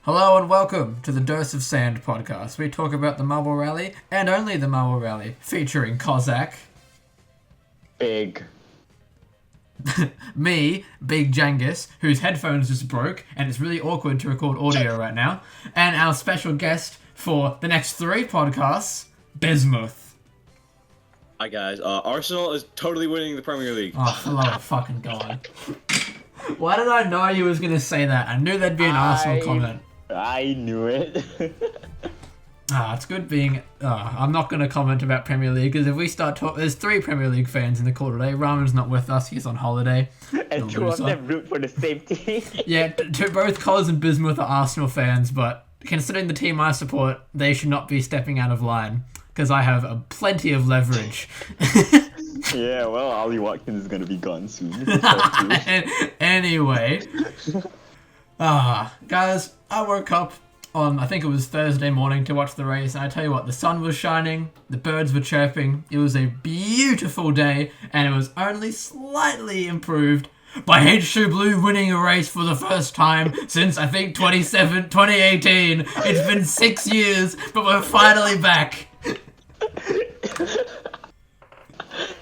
Hello and welcome to the Dose of Sand podcast. We talk about the Marble Rally and only the Marble Rally, featuring Kozak, Big. me, Big Jangus, whose headphones just broke and it's really awkward to record audio right now, and our special guest for the next 3 podcasts, Bismuth. Hi guys, Arsenal is totally winning the Premier League. Oh, for the love of fucking God. Why did I know you was going to say that? I knew there'd be an Arsenal comment. I knew it. It's good being... I'm not going to comment about Premier League, because if we start talking... There's 3 Premier League fans in the call today. Ramen's not with us, he's on holiday. And 2 of them root for the same team. Yeah, both Koz and Bismuth are Arsenal fans, but considering the team I support, they should not be stepping out of line, because I have plenty of leverage. Yeah, well, Ollie Watkins is going to be gone soon. Anyway. Guys, I woke up on, I think it was Thursday morning to watch the race, and I tell you what, the sun was shining, the birds were chirping, it was a beautiful day, and it was only slightly improved by H2 Blue winning a race for the first time since, I think, 2018. It's been 6 years, but we're finally back.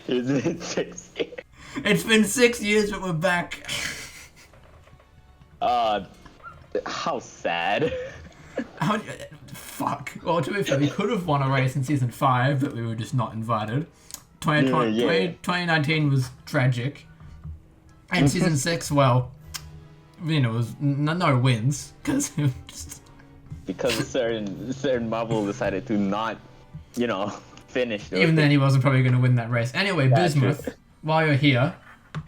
It's been 6 years. It's been 6 years, but we're back. How sad. Fuck. Well, to be fair, we could have won a race in Season 5, but we were just not invited. 2019 was tragic. And Season 6, well, you know, it was no wins. Because Because certain Marvel decided to not, finish. Even then, he wasn't probably going to win that race. Anyway, Bismuth, while you're here,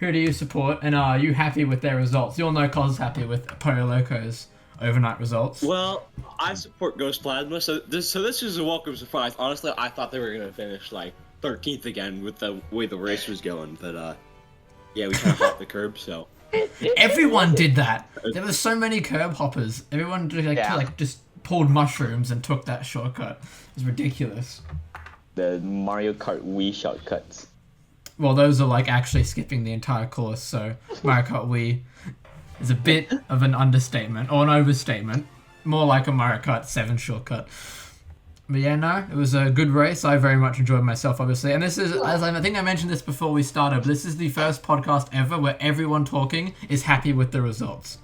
who do you support, and are you happy with their results? You'll know Koz is happy with Pollo Loco's overnight results. Well, I support Ghost Plasma, so this is a welcome surprise. Honestly, I thought they were going to finish, 13th again with the way the race was going, but, yeah, we kind of hopped the curb, so... Everyone did that! There were so many curb hoppers. Everyone just pulled mushrooms and took that shortcut. It was ridiculous. The Mario Kart Wii shortcuts. Well, those are actually skipping the entire course, so Mario Kart Wii is a bit of an understatement, or an overstatement. More like a Mario Kart 7 shortcut. But yeah, no, it was a good race. I very much enjoyed myself, obviously. And this is, as I think I mentioned this before we started, but this is the first podcast ever where everyone talking is happy with the results.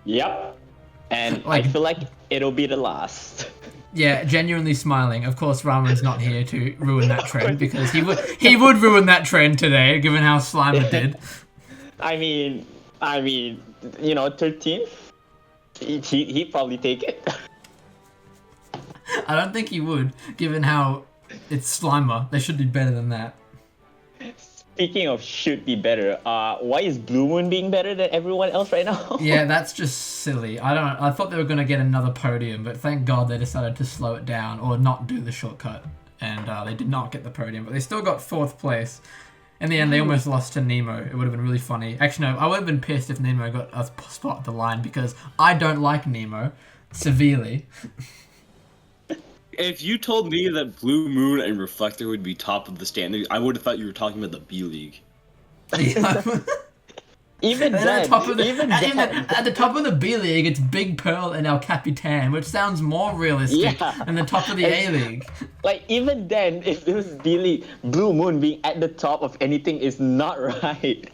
Yep. And I feel like it'll be the last. Yeah, genuinely smiling. Of course, Ramen's not here to ruin that trend, because he would ruin that trend today, given how Slimer did. I mean, 13th. He'd probably take it. I don't think he would, given how it's Slimer. They should be better than that. Speaking of should be better, why is Blue Moon being better than everyone else right now? Yeah, that's just silly. I thought they were going to get another podium, but thank God they decided to slow it down or not do the shortcut. And they did not get the podium, but they still got 4th place. In the end, they almost lost to Nemo. It would have been really funny. Actually, no, I would have been pissed if Nemo got a spot at the line, because I don't like Nemo severely. If you told me that Blue Moon and Reflector would be top of the standings, I would have thought you were talking about the B League. Even then, at the top of the B League, it's Big Pearl and El Capitan, which sounds more realistic than the top of the A League. Even then, if it was B League, Blue Moon being at the top of anything is not right.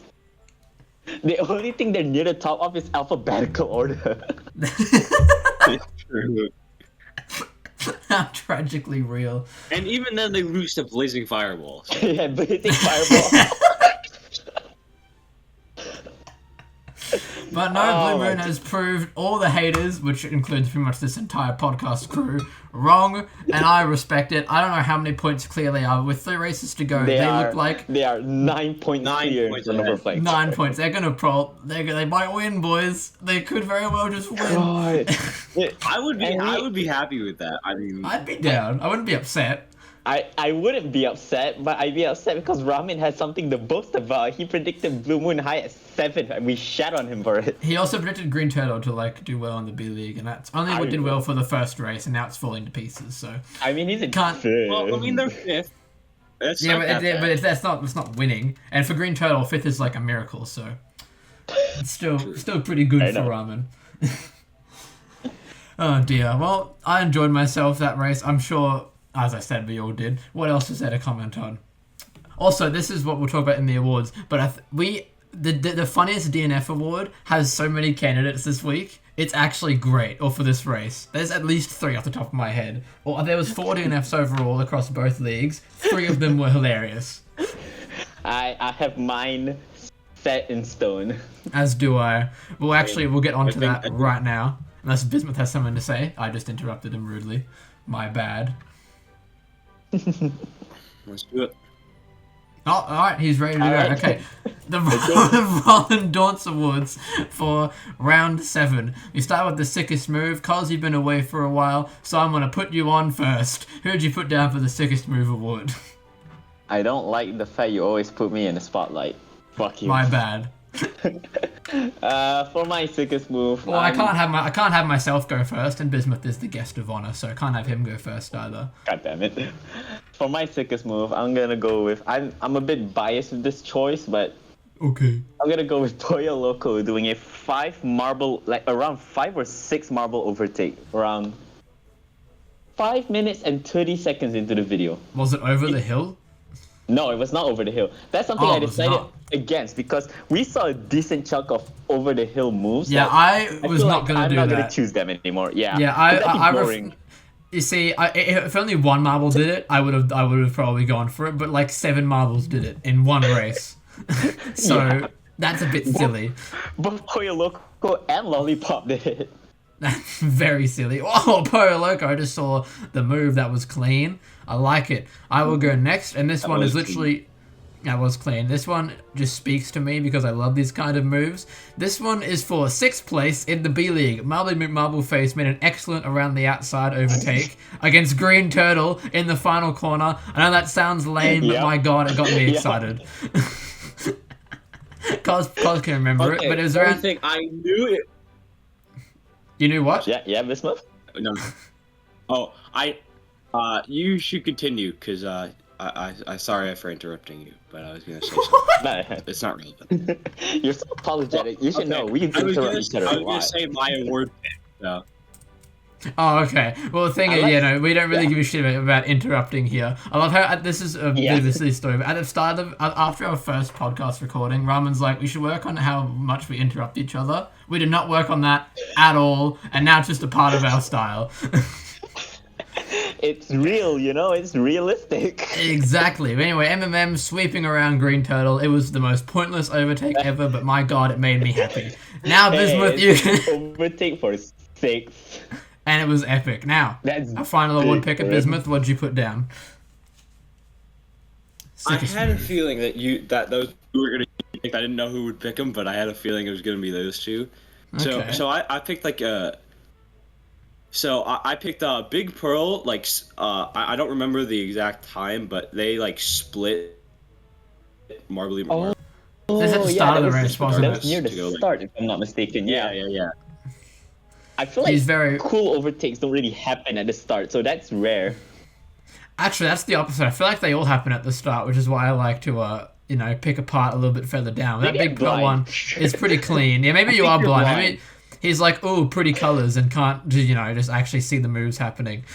The only thing they're near the top of is alphabetical order. True. How tragically real. And even then, they lose to Blazing Fireballs. Yeah, Blazing Fireball. But no, Blue Moon has proved all the haters, which includes pretty much this entire podcast crew, wrong, and I respect it. I don't know how many points clear they are. With 3 races to go, they look like... They are 9 points clear. 9 points. They're gonna they might win, boys. They could very well just win. I would be happy with that. I mean... I'd be down. I wouldn't be upset. I wouldn't be upset, but I'd be upset because Ramen has something to boast about. He predicted Blue Moon high at 7, and we shat on him for it. He also predicted Green Turtle to do well in the B League, and that's only what did well for the first race, and now it's falling to pieces. So I mean, he's in 5th. Well, I mean, they're 5th. But it's not winning. And for Green Turtle, 5th is like a miracle. So it's still pretty good for Ramen. Oh dear. Well, I enjoyed myself that race. I'm sure, as I said, we all did. What else is there to comment on? Also, this is what we'll talk about in the awards. But the funniest DNF award has so many candidates this week. It's actually great. Or for this race, there's at least 3 off the top of my head. Or there was 4 DNFs overall across both leagues. 3 of them were hilarious. I have mine set in stone. As do I. Well, actually, we'll get onto that right now. Unless Bismuth has something to say. I just interrupted him rudely. My bad. Let's do it. Oh, alright, he's ready to go. Right. Okay. The Roland Daunts Awards for round 7. We start with the sickest move. Koz, you've been away for a while, so I'm going to put you on first. Who'd you put down for the sickest move award? I don't like the fact you always put me in the spotlight. Fuck you. My bad. For my sickest move. Well, I can't have myself go first, and Bismuth is the guest of honor, so I can't have him go first either. God damn it. For my sickest move, I'm gonna go with. I'm a bit biased with this choice, but Okay. I'm gonna go with Pollo Loco doing a 5 marble, like around 5 or 6 marble overtake, around 5 minutes and 30 seconds into the video. Was it over the hill? No, it was not over the hill. That's something Oh, I it was decided not. against because we saw a decent chunk of over the hill moves. Yeah, that I was feel not like gonna I'm do not that. gonna choose them anymore. Yeah. Yeah, boring. You see, if only 1 marble did it, I would have probably gone for it. But like 7 marbles did it in one race, so Yeah. that's a bit silly. Both Pollo Loco and Lollipop did it. That's very silly. Oh, Pollo Loco! I just saw the move. That was clean. I like it. I will go next, and this one is was literally. That was clean. This one just speaks to me because I love these kind of moves. This one is for 6th place in the B League. Marble Face made an excellent around the outside overtake against Green Turtle in the final corner. I know that sounds lame, but Yep. my god, it got me Yep. excited. Koz can remember it, but it was one around. thing I knew it. You knew what? Yeah, Bismuth. No. Oh, you should continue because I sorry for interrupting you, but I was gonna say something. Nah, It's not relevant. You're so apologetic. You should know. We I was interrupt each other a gonna lot. say my award pick. So. Oh, okay. Well, the thing I is, like- we don't really yeah. give a shit about interrupting here. I love how this is a Yeah. this story. But at the start of after our first podcast recording, Ramen's like, we should work on how much we interrupt each other. We did not work on that at all, and now it's just a part of our style. It's real, you know. It's realistic. Exactly. But anyway, MMM sweeping around Green Turtle. It was the most pointless overtake ever, but my god, it made me happy. Now, Bismuth, you can. Overtake for 6. And it was epic. Now, That's a final award big, pick at man. Bismuth. What'd you put down? I Sickest had a move. feeling that those two were gonna pick. I didn't know who would pick them, but I had a feeling it was gonna be those two. Okay. So I picked like I picked Big Pearl. Like I don't remember the exact time, but they like split Marbly. Oh, This is at the start of the race, that wasn't was it? near the To go, like- start, if I'm not mistaken. Yeah. Yeah. I feel like He's very- cool overtakes don't really happen at the start, so that's rare. Actually, that's the opposite. I feel like they all happen at the start, which is why I like to, pick apart a little bit further down. That Maybe Big I'm Pearl blind. one is pretty clean. Yeah, maybe you think are you're blind. blind. Maybe he's like, ooh, pretty colors, and can't, just actually see the moves happening.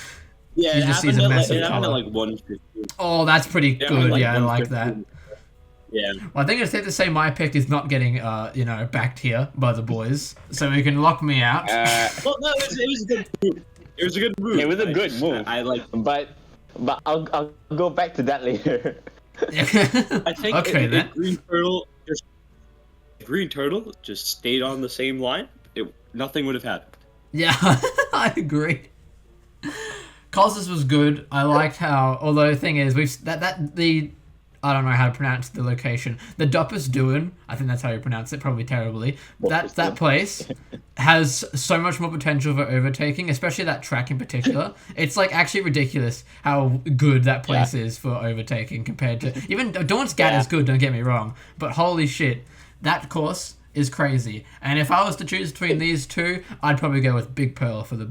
Yeah, He it just sees happened a at massive it happened at colour. like 1:15. Oh, that's pretty It happened at, good. Yeah, I like 1:15. that. Yeah. Well, I think it's safe to say my pick is not getting, backed here by the boys, so we can lock me out. Well, no, it was a good move. It was a good move. It was a good move. I like. But I'll go back to that later. I think Okay, if then. Green Turtle just stayed on the same line, nothing would have happened. Yeah, I agree. Koz's was good. I liked how, although the thing is, I don't know how to pronounce the location. The Doppus Duen, I think that's how you pronounce it, probably terribly. That place has so much more potential for overtaking, especially that track in particular. It's like actually ridiculous how good that place is for overtaking compared to even Daunt's Gat is good. Don't get me wrong, but holy shit, that course is crazy. And if I was to choose between these two, I'd probably go with Big Pearl for the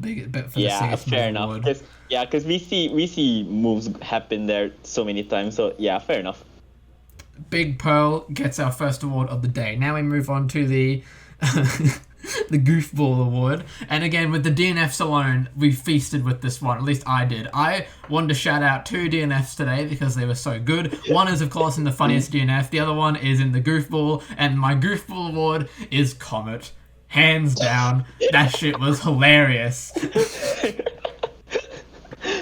Yeah, sickest fair move enough. award. Because we see moves happen there so many times. So yeah, fair enough. Big Pearl gets our first award of the day. Now we move on to the the Goofball Award. And again, with the DNFs alone, we feasted with this one. At least I did. I wanted to shout out 2 DNFs today because they were so good. One is, of course, in the funniest DNF. The other one is in the Goofball. And my Goofball Award is Comet. Hands down. That shit was hilarious.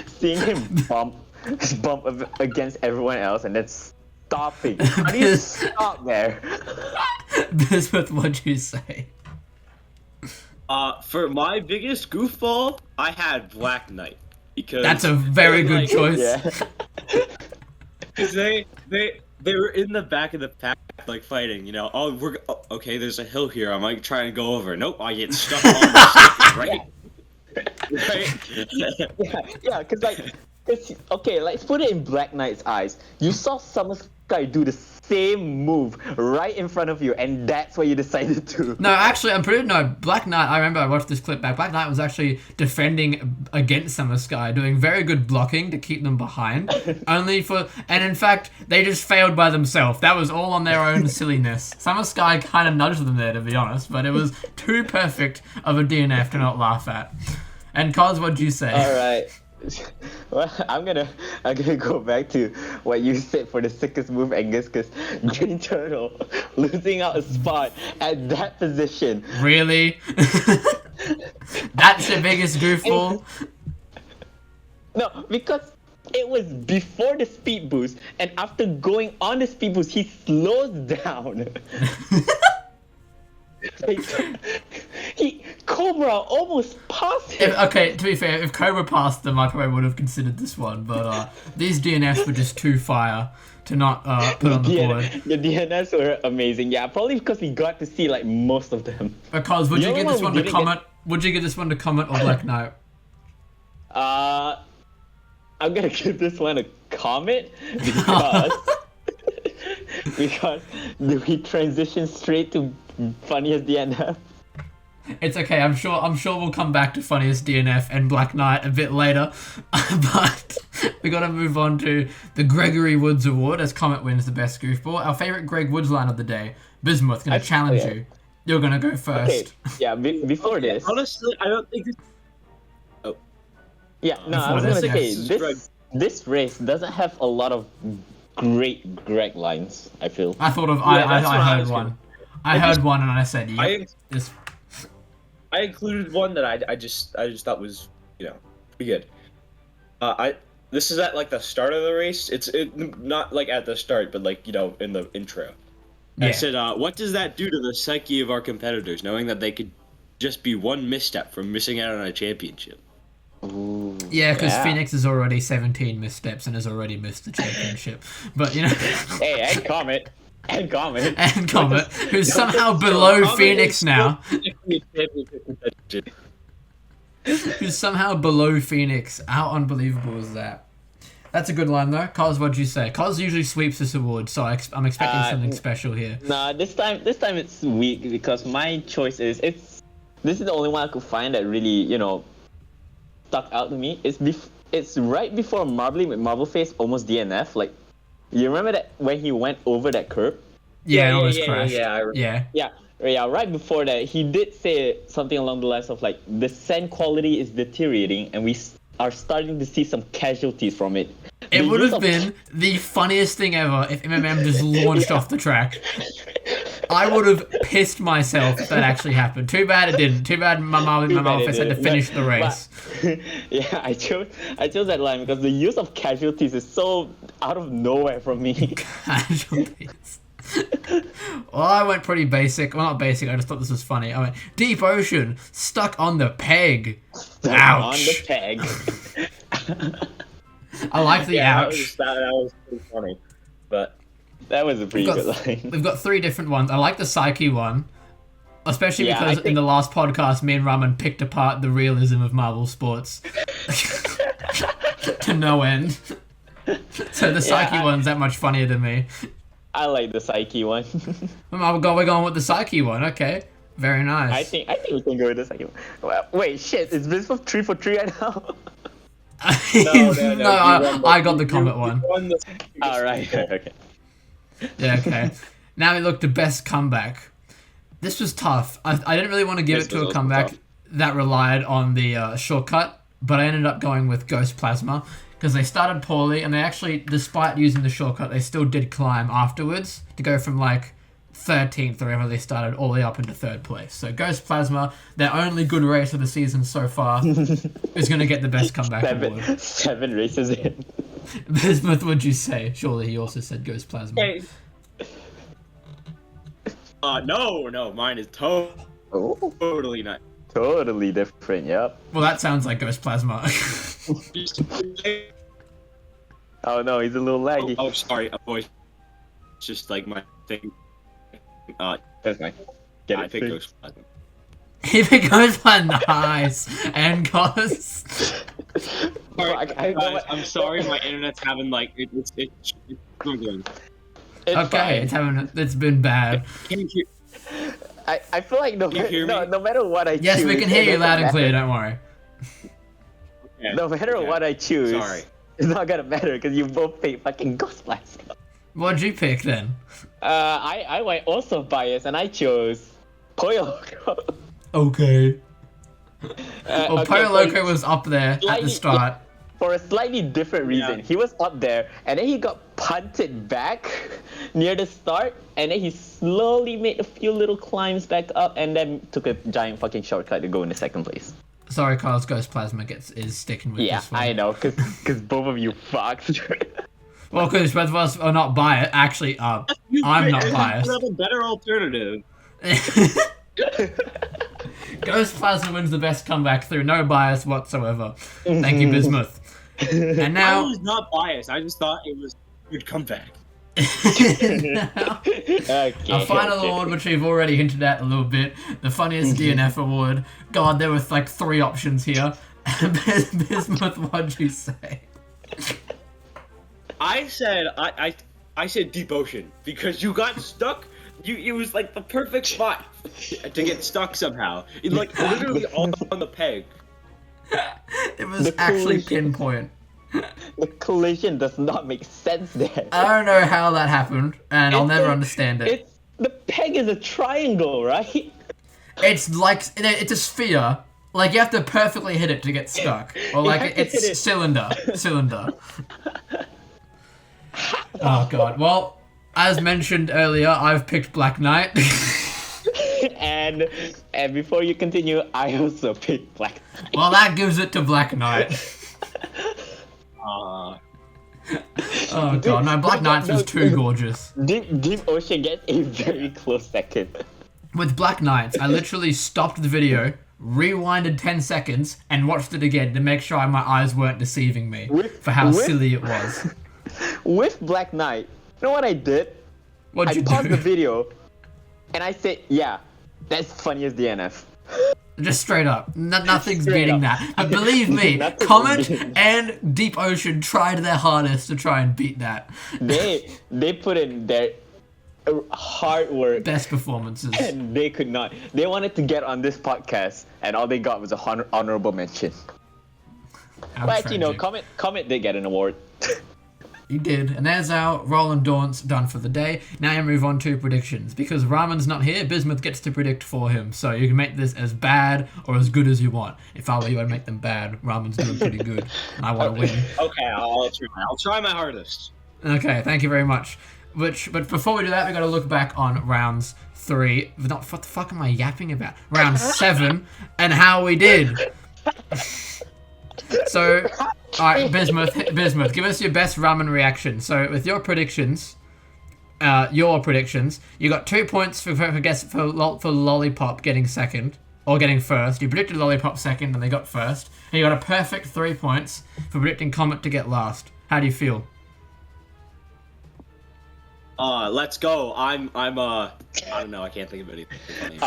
Seeing him bump against everyone else and then stopping. How do you stop there? Bismuth, what'd you say? For my biggest goofball, I had Black Knight because That's a very good choice. Yeah. Because they were in the back of the pack, like fighting. You know, okay. There's a hill here. I might try and go over. Nope, I get stuck on the stick, right. Right. Yeah, because okay, let's put it in Black Knight's eyes. You saw Summer Sky do the same move right in front of you, and that's what you decided to. No, actually, Black Knight, I remember I watched this clip back. Black Knight was actually defending against Summer Sky, doing very good blocking to keep them behind. And in fact, they just failed by themselves. That was all on their own silliness. Summer Sky kind of nudged them there, to be honest, but it was too perfect of a DNF to not laugh at. And Koz, what'd you say? All right. Well, I'm gonna go back to what you said for the sickest move, Angus, because Green Turtle losing out a spot at that position. Really? That's your biggest goofball? No, because it was before the speed boost, and after going on the speed boost, he slows down. Cobra almost passed him. Okay, to be fair, if Cobra passed them, I probably would have considered this one. But these DNFs were just too fire to not put on the board. The DNFs were amazing. Yeah, probably because we got to see like most of them. Because would you give this one to Comet? Would you give this one to Comet or Black Knight? I'm gonna give this one a Comet because we transition straight to funniest DNF. It's okay. I'm sure we'll come back to funniest DNF and Black Knight a bit later, but we got to move on to the Gregory Woods Award as Comet wins the best goofball. Our favorite Greg Woods line of the day. Bismuth, gonna challenge you. You're gonna go first. Okay. Yeah. Before this. Honestly, I don't think. Yeah. No, I was gonna say this race doesn't have a lot of great Greg lines. I feel. I thought of I heard one. I heard one and I said, "Yep." I included one that I just thought was, you know, pretty good. This is at like the start of the race. It's not like at the start, but like, you know, in the intro. Yeah. I said, what does that do to the psyche of our competitors, knowing that they could just be one misstep from missing out on a championship? Ooh, yeah, because Phoenix is already 17 missteps and has already missed the championship. But, you know... Hey, and Comet. And Comet. And Comet, who's somehow below Phoenix now. Who's somehow below Phoenix. How unbelievable is that? That's a good line, though. Koz, what'd you say? Koz usually sweeps this award, so I'm expecting something special here. Nah, this time it's weak because my choice is this is the only one I could find that really, you know, stuck out to me. It's right before Marbly with Marble Face almost DNF. Like, you remember that when he went over that curb? Yeah, it almost crashed. Yeah, right before that, he did say something along the lines of like, the sand quality is deteriorating and we are starting to see some casualties from it. It would have been the funniest thing ever if MMM just launched off the track. I would have pissed myself if that actually happened. Too bad it didn't. Too bad my Marble Face had to finish the race. Yeah, I chose that line because the use of casualties is so out of nowhere from me. Casualties. Well, I went pretty basic. Well, not basic. I just thought this was funny. I went Deep Ocean, stuck on the peg. Ouch. On the peg. I like the ouch. That was pretty funny, but that was a pretty good line. We've got 3 different ones. I like the Psyche one, especially because in the last podcast, me and Ramen picked apart the realism of Marvel Sports to no end. So the Psyche one's that much funnier to me. I like the Psyche one. We're going with the Psyche one. Okay, very nice. I think we can go with the Psyche one. Well, wait, shit! Is this 3 for 3 right now? No, I got the Comet one. All right. Okay. Yeah. Okay. Now we look to best comeback. This was tough. I didn't really want to give This it to was a also comeback tough. that relied on the shortcut, but I ended up going with Ghost Plasma because they started poorly and they actually, despite using the shortcut, they still did climb afterwards to go from like 13th or wherever they started all the way up into 3rd place. So Ghost Plasma, their only good race of the season so far, is going to get the best comeback award. 7 races in. Bismuth, what'd you say? Surely he also said Ghost Plasma. Okay. No, mine is Oh, totally not. totally different. Yep. Well, that sounds like Ghost Plasma. Oh no, he's a little laggy. Oh, sorry, a voice. It's just like my thing. That's fine. Get I it think fixed. Ghost Plasma. If it goes by nice and Koz. Sorry, guys, I'm sorry, my internet's having like it's struggling. It's Okay, fine. it's been bad. Can you hear? I feel like Can you hear me? no matter what I choose. Yes, we can hear it you doesn't loud and matter. clear, don't worry. Yeah, No matter okay. what I choose, Sorry. it's not gonna matter because you both pick fucking Ghost Plasma. What'd you pick then? I went also biased and I chose Pollo Loco. Okay. Well, okay, Pollo for- Loco was up there at the slightly- start. For a slightly different reason. Yeah. He was up there and then he got punted back near the start and then he slowly made a few little climbs back up and then took a giant fucking shortcut to go into 2nd place. Sorry, Koz, Ghost Plasma is sticking with Yeah, this one. I know, cause both of you fucked. Well, because both of us are not biased. Actually, I'm not biased. You have a better alternative. Ghost Plasma wins the best comeback through no bias whatsoever. Thank you, Bismuth. And I now, was not biased. I just thought it was a good comeback. now Okay, our final okay. award, which we've already hinted at a little bit, the funniest DNF award. God, there were like 3 options here. Bismuth, what'd you say? I said I said Deep Ocean because you got stuck. It was like the perfect spot to get stuck somehow. It like literally on the peg. It was The actually collision. pinpoint. The collision does not make sense there. I don't know how that happened, and I'll It's never a- understand it. It's the peg is a triangle, right? It's like it's a sphere. Like you have to perfectly hit it to get stuck, or You like have to hit it's it. cylinder. Oh god. Well, as mentioned earlier, I've picked Black Knight. and before you continue, I also picked Black. Well, that gives it to Black Knight. Oh god, no, Black Knight's was too gorgeous. Deep Ocean gets a very close 2nd. With Black Knights, I literally stopped the video, rewinded 10 seconds, and watched it again to make sure my eyes weren't deceiving me for how with- silly it was. With Black Knight, you know what I did? What'd I you paused the do? video, and I said, "Yeah, that's funny as DNF." Just straight up. Nothing's Straight beating up. that. But believe me, Nothing's Comet beating and Deep Ocean tried their hardest to try and beat that. They put in their hard work, Best performances. and they could not. They wanted to get on this podcast, and all they got was a honorable mention. How But you know, tragic. Comet did get an award. You did. And there's our Roland Daunt's done for the day. Now you move on to predictions. Because Ramen's not here, Bismuth gets to predict for him. So you can make this as bad or as good as you want. If I were you, I'd make them bad. Ramen's doing pretty good. And I want to win. Okay, I'll try my hardest. Okay, thank you very much. But before we do that, we got to look back on rounds 3. Not what the fuck am I yapping about? Round 7 and how we did. So, all right, Bismuth, give us your best ramen reaction. So, with your predictions, you got 2 points for Lollipop getting second or getting first. You predicted Lollipop second, and they got first. And you got a perfect 3 points for predicting Comet to get last. How do you feel? Let's go. I don't know. I can't think of anything funny.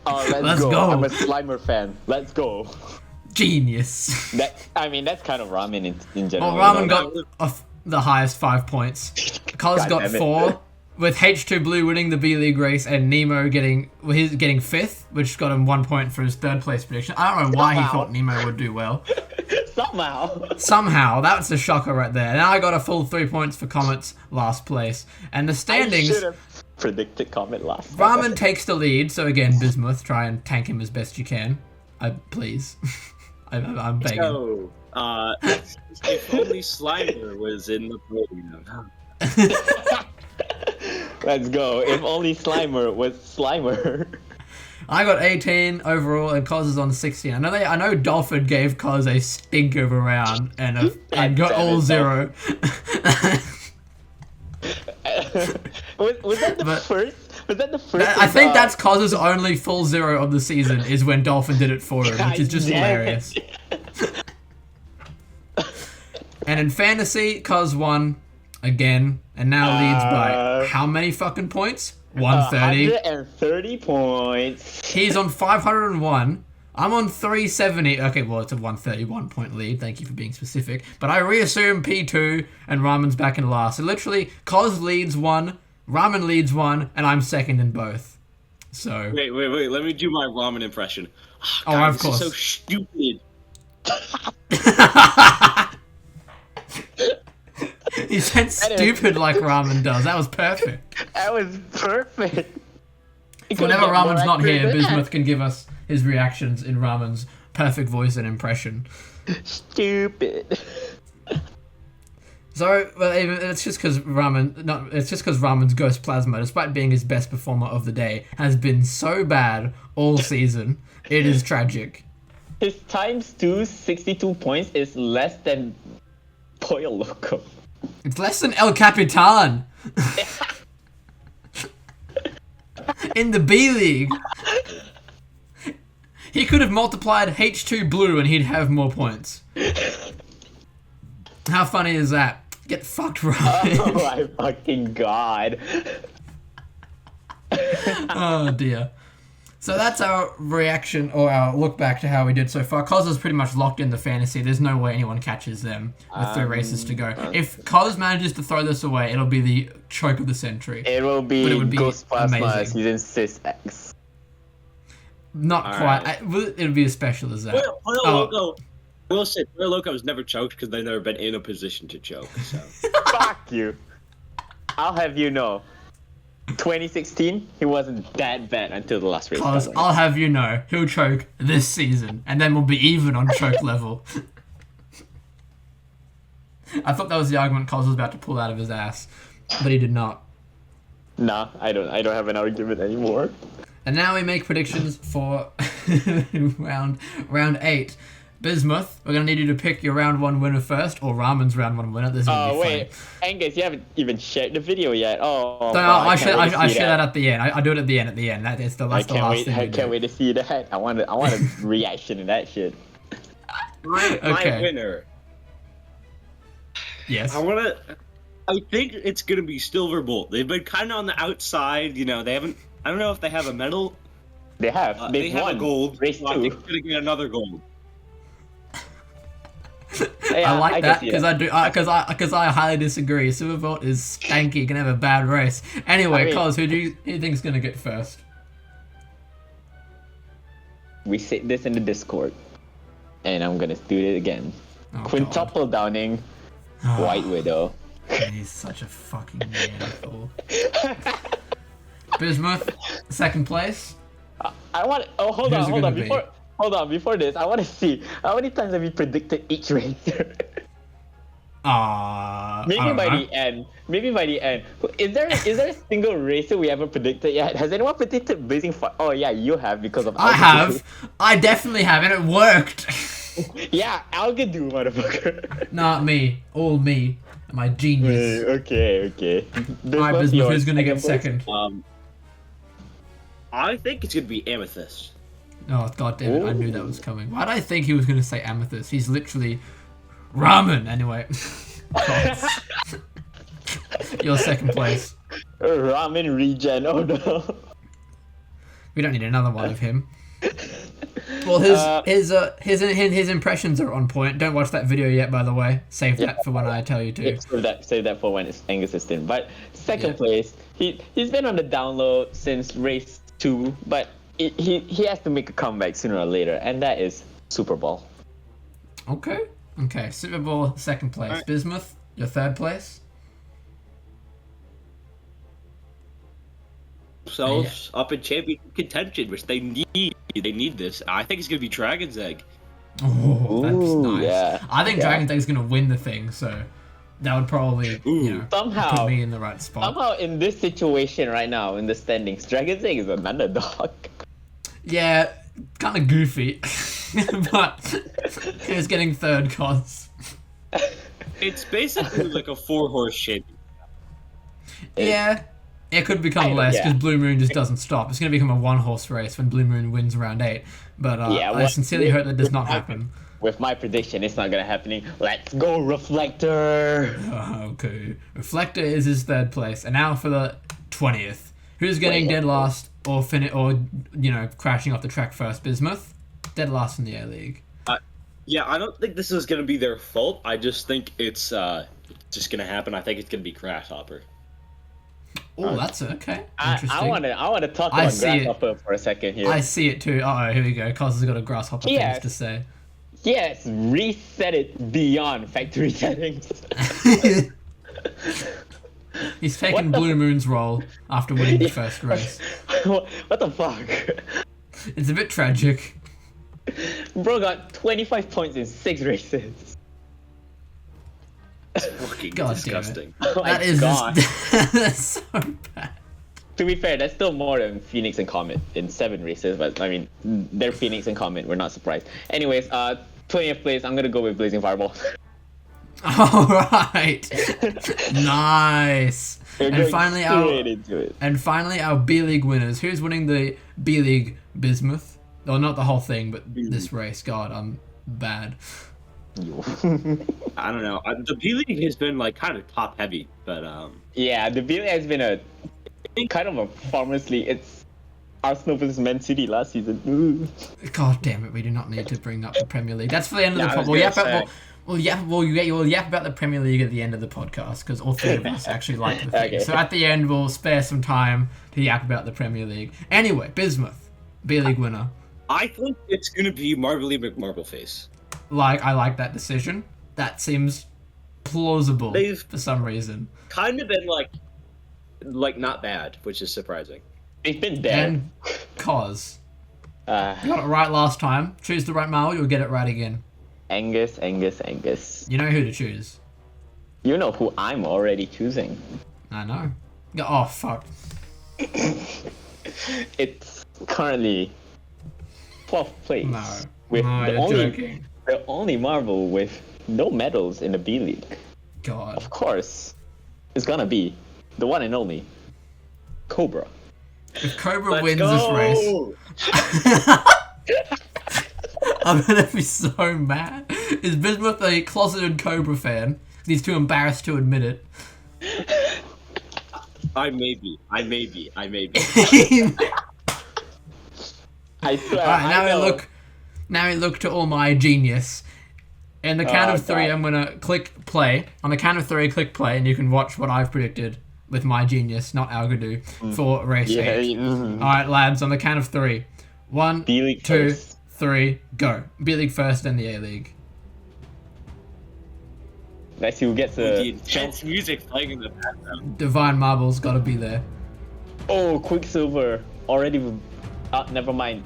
Let's Let's go. I'm a Slimer fan. Let's go. Genius. That's kind of ramen in general. Well, Ramen you know? got the highest 5 points. Koz God got damn it. 4, with H2 Blue winning the B-League race and Nemo getting 5th, which got him 1 point for his 3rd place prediction. I don't know why he Somehow. thought Nemo would do well. Somehow. That's a shocker right there. Now I got a full 3 points for Comet's last place. And the I standings should have predicted comment last time. Ramen takes the lead, so again, Bismuth, try and tank him as best you can. Please. I'm begging. So, if only Slimer was in the podium. Let's go. If only Slimer was Slimer. I got 18 overall, and Koz is on 16. I know Dolphin gave Koz a stink of a round and got all 0. was that the first? Was that the first? I think that's Koz's only full 0 of the season is when Dolphin did it for him, which is just hilarious. And in fantasy, Koz won again, and now leads by how many fucking points? 130. 130 points. He's on 501. I'm on 370. Okay, well, it's a 131 point lead. Thank you for being specific. But I reassume P2 and Ramen's back in last. So literally, Koz leads 1, Ramen leads 1, and I'm second in both. So. Wait. Let me do my ramen impression. Oh, God, of course. This is so stupid. He said stupid like Ramen does. That was perfect. That was perfect. So whenever Ramen's not here, Bismuth can give us his reactions in Ramen's perfect voice and impression. Stupid. So, well, it's just because Ramen's Ghost Plasma, despite being his best performer of the day, has been so bad all season. It is tragic. His times 2 62 points is less than Pollo Loco. It's less than El Capitan. In the B League. He could have multiplied H2 Blue and he'd have more points. How funny is that? Get fucked, right? Oh my fucking god. Oh dear. So that's our reaction, or our look back to how we did so far. Koz is pretty much locked in the fantasy. There's no way anyone catches them with 3 races to go. If Koz manages to throw this away, it'll be the choke of the century. It will be, But it would be Ghost Plasma amazing. Season 6X. Not All quite. right. It would be as special as that. Pollo Loco. I will say, Pollo Loco has never choked because they've never been in a position to choke. So. Fuck you. I'll have you know. 2016, he wasn't that bad until the last race. Koz, I'll have you know, he'll choke this season, and then we'll be even on choke level. I thought that was the argument Koz was about to pull out of his ass, but he did not. Nah, I don't have an argument anymore. And now we make predictions for round 8. Bismuth, we're gonna need you to pick your round 1 winner first, or Ramen's round 1 winner. This is gonna be wait, funny. Angus, you haven't even shared the video yet. Oh, No, I share that at the end. I do it at the end. That's the last thing. I can't wait to see that. I want a reaction to that shit. My winner. Yes. I think it's gonna be Silver Bolt. They've been kind of on the outside. You know, they haven't. I don't know if they have a medal. They have. They have won a gold. race So I think 2. they're gonna get another gold. Yeah, I like that can see because I highly disagree. Silverbolt is stanky, can have a bad race. Anyway, Koz, who do you think's gonna get first? We said this in the Discord, and I'm gonna do it again. Oh, Quintuple downing, God. White Widow. He's such a fucking maniacal. Bismuth, second place. I want. Oh, hold Who's it on. gonna be? Before this, I want to see how many times have you predicted each racer. Maybe by the end. Is there a single racer we haven't predicted yet? Has anyone predicted Blazing Fire? Oh yeah, you have because of. I have. I definitely have, and it worked. Yeah, Algadoo, motherfucker. Not me. All me. My genius. Okay. Alright, Bismuth, who's gonna get second? I think it's gonna be Amethyst. Oh, god damn it, I knew that was coming. Why did I think he was gonna say Amethyst? He's literally Ramen. Anyway. You're second place. Ramen regen. Oh no. We don't need another one of him. Well, his impressions are on point. Don't watch that video yet, by the way. Save that for when I tell you to. Yeah, save that for when it's Angus is in. But second place, he's been on the down low since race 2, but he has to make a comeback sooner or later, and that is Super Bowl. Okay, Super Bowl second place. Right. Bismuth, your third place. themselves up in champion contention, which they need. They need this. I think it's gonna be Dragon's Egg. Oh, that's Ooh, nice. yeah, I think yeah. Dragon's Egg's gonna win the thing, so that would probably, you know, Somehow- put me in the right spot. Somehow in this situation right now, in the standings, Dragon's Egg is an underdog. Yeah, kind of goofy, but who's getting third, Koz? It's basically like a 4-horse champion. Yeah, it could become Kinda, less yeah. because Blue Moon just doesn't stop. It's going to become a 1-horse race when Blue Moon wins round 8. But Yeah, I well, sincerely hope that does not happen. With my prediction, it's not gonna happen. Let's go, Reflector! Okay. Reflector is his third place. And now for the 20th. Who's getting Wait. dead last or crashing off the track first? Bismuth? Dead last in the A-League. Yeah, I don't think this is gonna be their fault. I just think it's just gonna happen. I think it's gonna be Grasshopper. Oh, that's okay. I Interesting. wanna talk I about see it. Grasshopper for a second here. I see it too. Uh-oh, here we go. Koz has got a grasshopper Yes. things to say. Yes, reset it beyond factory settings. He's taken What the Blue Moon's role after winning the first race. What the fuck? It's a bit tragic. Bro got 25 points in 6 races. It's fucking God damn it. disgusting. Oh my That is God. that's so bad. To be fair, that's still more than Phoenix and Comet in 7 races, but I mean, they're Phoenix and Comet, we're not surprised. Anyways, 20th place, I'm gonna go with Blazing Fireball. Alright. Nice. We're And going finally straight into it. our B League winners. Who's winning the B League? Bismuth? Well, not the whole thing, but this race. God, I'm bad. I don't know. The B League has been like kind of top heavy, but Yeah, the B League has been a kind of a farmers league. It's Arsenal versus Man City last season. Ooh. God damn it, we do not need to bring up the Premier League. That's for the end of Yeah, the I was podcast. gonna We'll yap about the Premier League at the end of the podcast because all 3 of us actually like the thing. Okay. So at the end, we'll spare some time to yap about the Premier League. Anyway, Bismuth, B League winner. I think it's gonna be Marbley McMarbleface. I like that decision. That seems plausible for some reason. Kind of been like not bad, which is surprising. They've been dead. And Koz. You Uh, got it right last time. Choose the right marble, you'll get it right again. Angus. You know who to choose. You know who I'm already choosing. I know. Oh, fuck. It's currently 12th place. No. With No, the you're only joking. the only Marvel with no medals in the B League. God. Of course, it's gonna be the one and only Cobra. If Cobra Let's wins go! this race, I'm gonna be so mad. Is Bismuth a closeted Cobra fan? He's too embarrassed to admit it. I may be. I swear. Alright, I know. now we look to all my genius. In the count Oh, of 3, God. I'm gonna click play. On the count of 3, click play, and you can watch what I've predicted with my genius, not Algadoo, for race Yeah, 8. mhm. Alright, lads, on the count of 3. 1, B League 2, first. 3, go. B League first, then the A League. Let's see who gets The a. intense music playing in the background. Divine Marble's gotta be there. Oh, Quicksilver already. Never mind.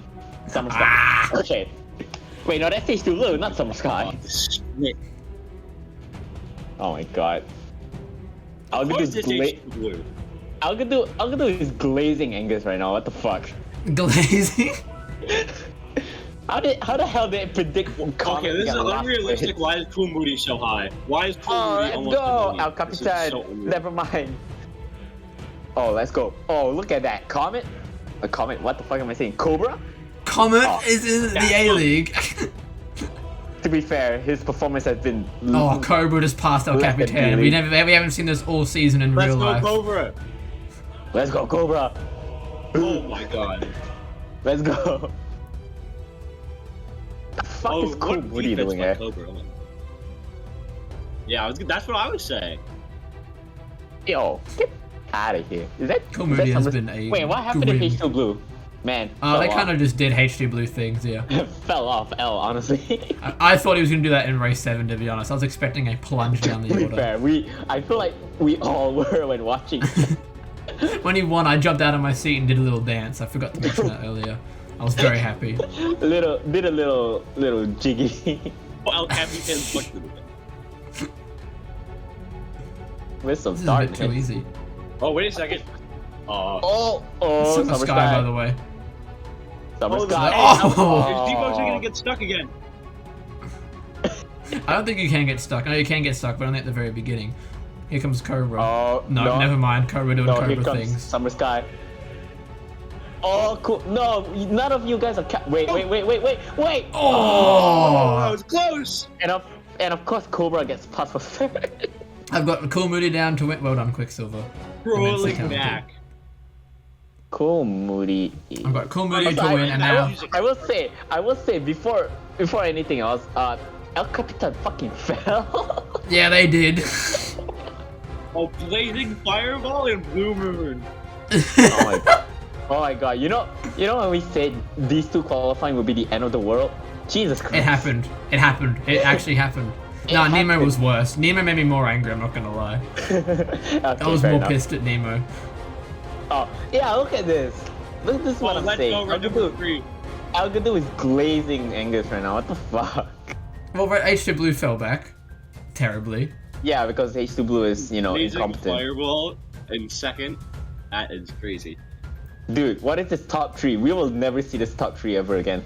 Summer Sky. Ah! Okay. Wait, no, that's H2 Blue, not Summer Sky. Split. Oh my God. Of course Algadoo it's H2 Blue. Algadoo is glazing Angus right now. What the fuck? Glazing? How the hell did it predict Okay, Comet this is got last unrealistic. place? Why is Cool Moody so high? Why is Cool Oh, Moody let's almost go, a million? El This is Capitan. so weird. Never mind. Oh, let's go. Oh, look at that Comet. A Comet. What the fuck am I saying? Cobra. Comet Oh, is in the that's A fun. League. To be fair, his performance has been. Oh, Cobra just passed El Left and Capitan. really. We haven't seen this all season in Let's real go life. Cobra! Let's go, Cobra. Oh my god. Let's go. The fuck is Cool what Moody defense doing by here? Cobra? Yeah, that's what I was saying. Yo, get out of here. Is that? Cool is that Moody has Summer- been a Wait, what happened to grim- H2 Blue? Man. They kind of just did H2 Blue things, yeah. fell off L, honestly. I thought he was going to do that in race 7, to be honest. I was expecting a plunge down the To be order. fair, I feel like we all were when watching. When he won, I jumped out of my seat and did a little dance. I forgot to mention that earlier. I was very happy. Did a little jiggy. Well, happy fans looked at it. With some This is a dark bit too easy. Oh, wait a second. Summer Sky, by the way. Summer Oh, Sky. Oh! Devo's gonna get stuck again. I don't think you can get stuck. No, you can get stuck, but only at the very beginning. Here comes Cobra. Oh, no, never mind. Cobra doing No, here Cobra comes things. Summer Sky. Oh, cool. No, none of you guys are. Wait. Oh! Oh, that was close. And of course, Cobra gets passed for third. I've got Cool Moody down to win. Well done, Quicksilver. Rolling Immensely back. Cool, Moody. I've got Cool Moody Also, to win, and now I will say before anything else, El Capitan fucking fell. yeah, they did. Oh, blazing fireball and blue moon. Oh my god. You know when we said these two qualifying would be the end of the world? Jesus Christ. It happened. It happened. It actually happened. No, Nemo was worse. Nemo made me more angry. I'm not gonna lie. Okay, I was fair more enough. pissed at Nemo. Oh yeah, look at this. This is what I'm Let's saying. go, number 3. Algadu is glazing Angus right now. What the fuck? Well, H2 Blue fell back terribly. Yeah, because H2 Blue is, Blazing incompetent. fireball in second. That is crazy. Dude, what is this top 3? We will never see this top 3 ever again.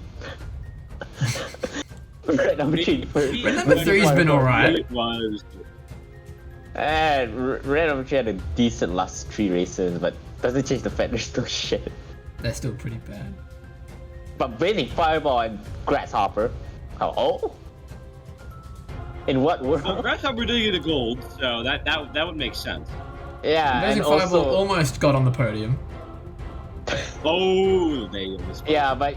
Red number 3 first. Red number 3's been alright. It was. And Red number 3 had a decent last 3 races, but doesn't change the fact they're still shit. They're still pretty bad. But Blazing Fireball and Grasshopper. Oh? In what world? Grasshopper did get a gold, so that would make sense. Yeah, Blazing and Fireball also... almost got on the podium. Oh, they almost. Yeah, but,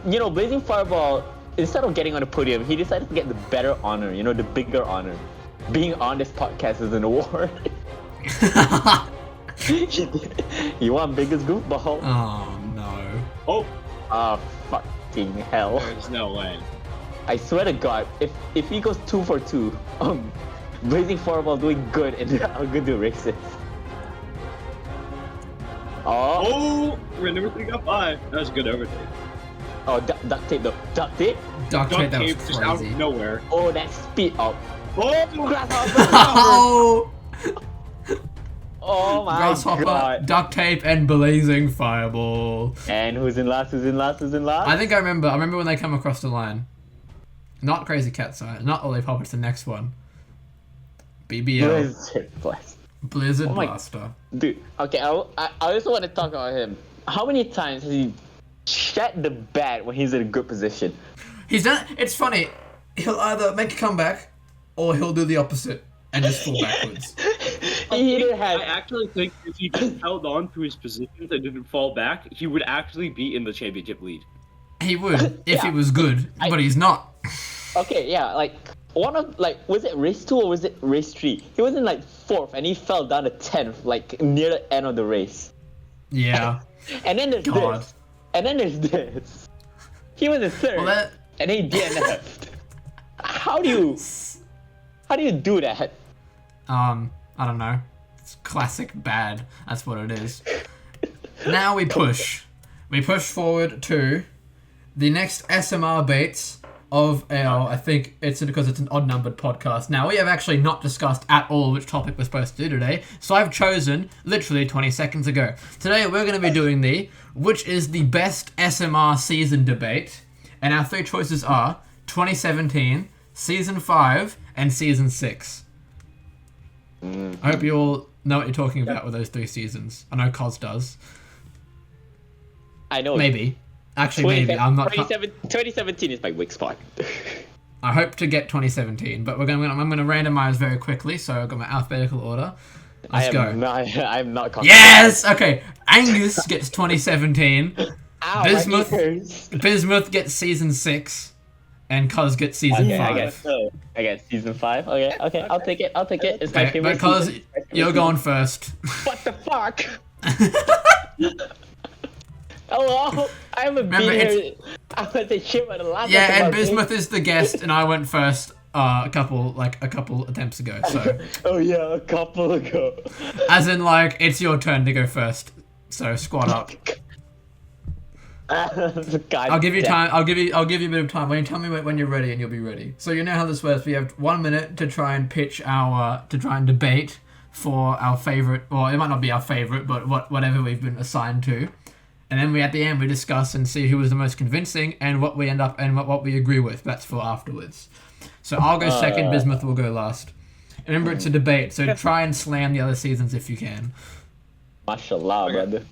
Blazing Fireball, instead of getting on the podium, he decided to get the better honor, the bigger honor. Being on this podcast is an award. He won biggest goofball. Oh no. Oh, Ah, fucking hell. there's no way. I swear to God, if he goes 2 for 2, Blazing Fireball doing good in the Algadu races. Oh, red number 3 got 5. That was a good overtake. Oh, duct tape though. Duct tape? Duct tape, Duct that was tape just out of crazy. nowhere. Oh, that speed up. Oh, Grasshopper! Oh! Oh my Grasshopper, God. duct tape, and blazing fireball. And who's in last? I think I remember when they come across the line. Not Crazy Cat's Eye, not Lollipop, it's the next one. BBL. Blizzard Oh my- Blaster. Dude, okay, I also want to talk about him. How many times has he shat the bed when he's in a good position? He's done. It's funny. He'll either make a comeback, or he'll do the opposite and just fall backwards. He either I had... actually think if he just held on to his positions and didn't fall back, he would actually be in the championship lead. He would if he Yeah. was good, but he's not. Okay, yeah, was it race 2 or was it race 3? He was in 4th and he fell down to 10th, near the end of the race. Yeah. And then there's God. this. And then there's this. He was in 3rd. Well, And then he DNF'd. How do you do that? I don't know. It's classic bad. That's what it is. Now we push. We push forward to the next SMRbates of our, I think it's because it's an odd-numbered podcast. Now, we have actually not discussed at all which topic we're supposed to do today, so I've chosen literally 20 seconds ago. Today, we're going to be doing which is the best SMR season debate, and our 3 choices are 2017, Season 5, and Season 6. I hope you all know what you're talking about with those 3 seasons. I know Koz does. I know. Maybe. Actually, maybe. I'm not... 2017 is my weak spot. I hope to get 2017, but I'm going to randomize very quickly, so I've got my alphabetical order. Let's go. I'm not confident. Yes! Okay. Angus gets 2017. Ow, Bismuth. my ears. Bismuth gets Season 6. And Koz gets Season 5. I guess so. I guess Season 5. Okay, I'll take it. It's my Okay, favorite but Koz, season. you're going first. What the fuck? Hello? I haven't Remember, been here. I was a shit by the last Yeah, and episode. Bismuth is the guest, and I went first a couple attempts ago. So Oh yeah, a couple ago. as in like it's your turn to go first. So squad up. I'll give you time. I'll give you a bit of time. When you tell me when you're ready, and you'll be ready. So you know how this works. We have 1 minute to try and pitch to try and debate for our favorite, or it might not be our favorite, but whatever we've been assigned to. And then at the end we discuss and see who was the most convincing and what we end up and what we agree with. That's for afterwards. So I'll go second. Bismuth will go last. Remember, it's a debate, so try and slam the other seasons if you can. Mashallah, brother.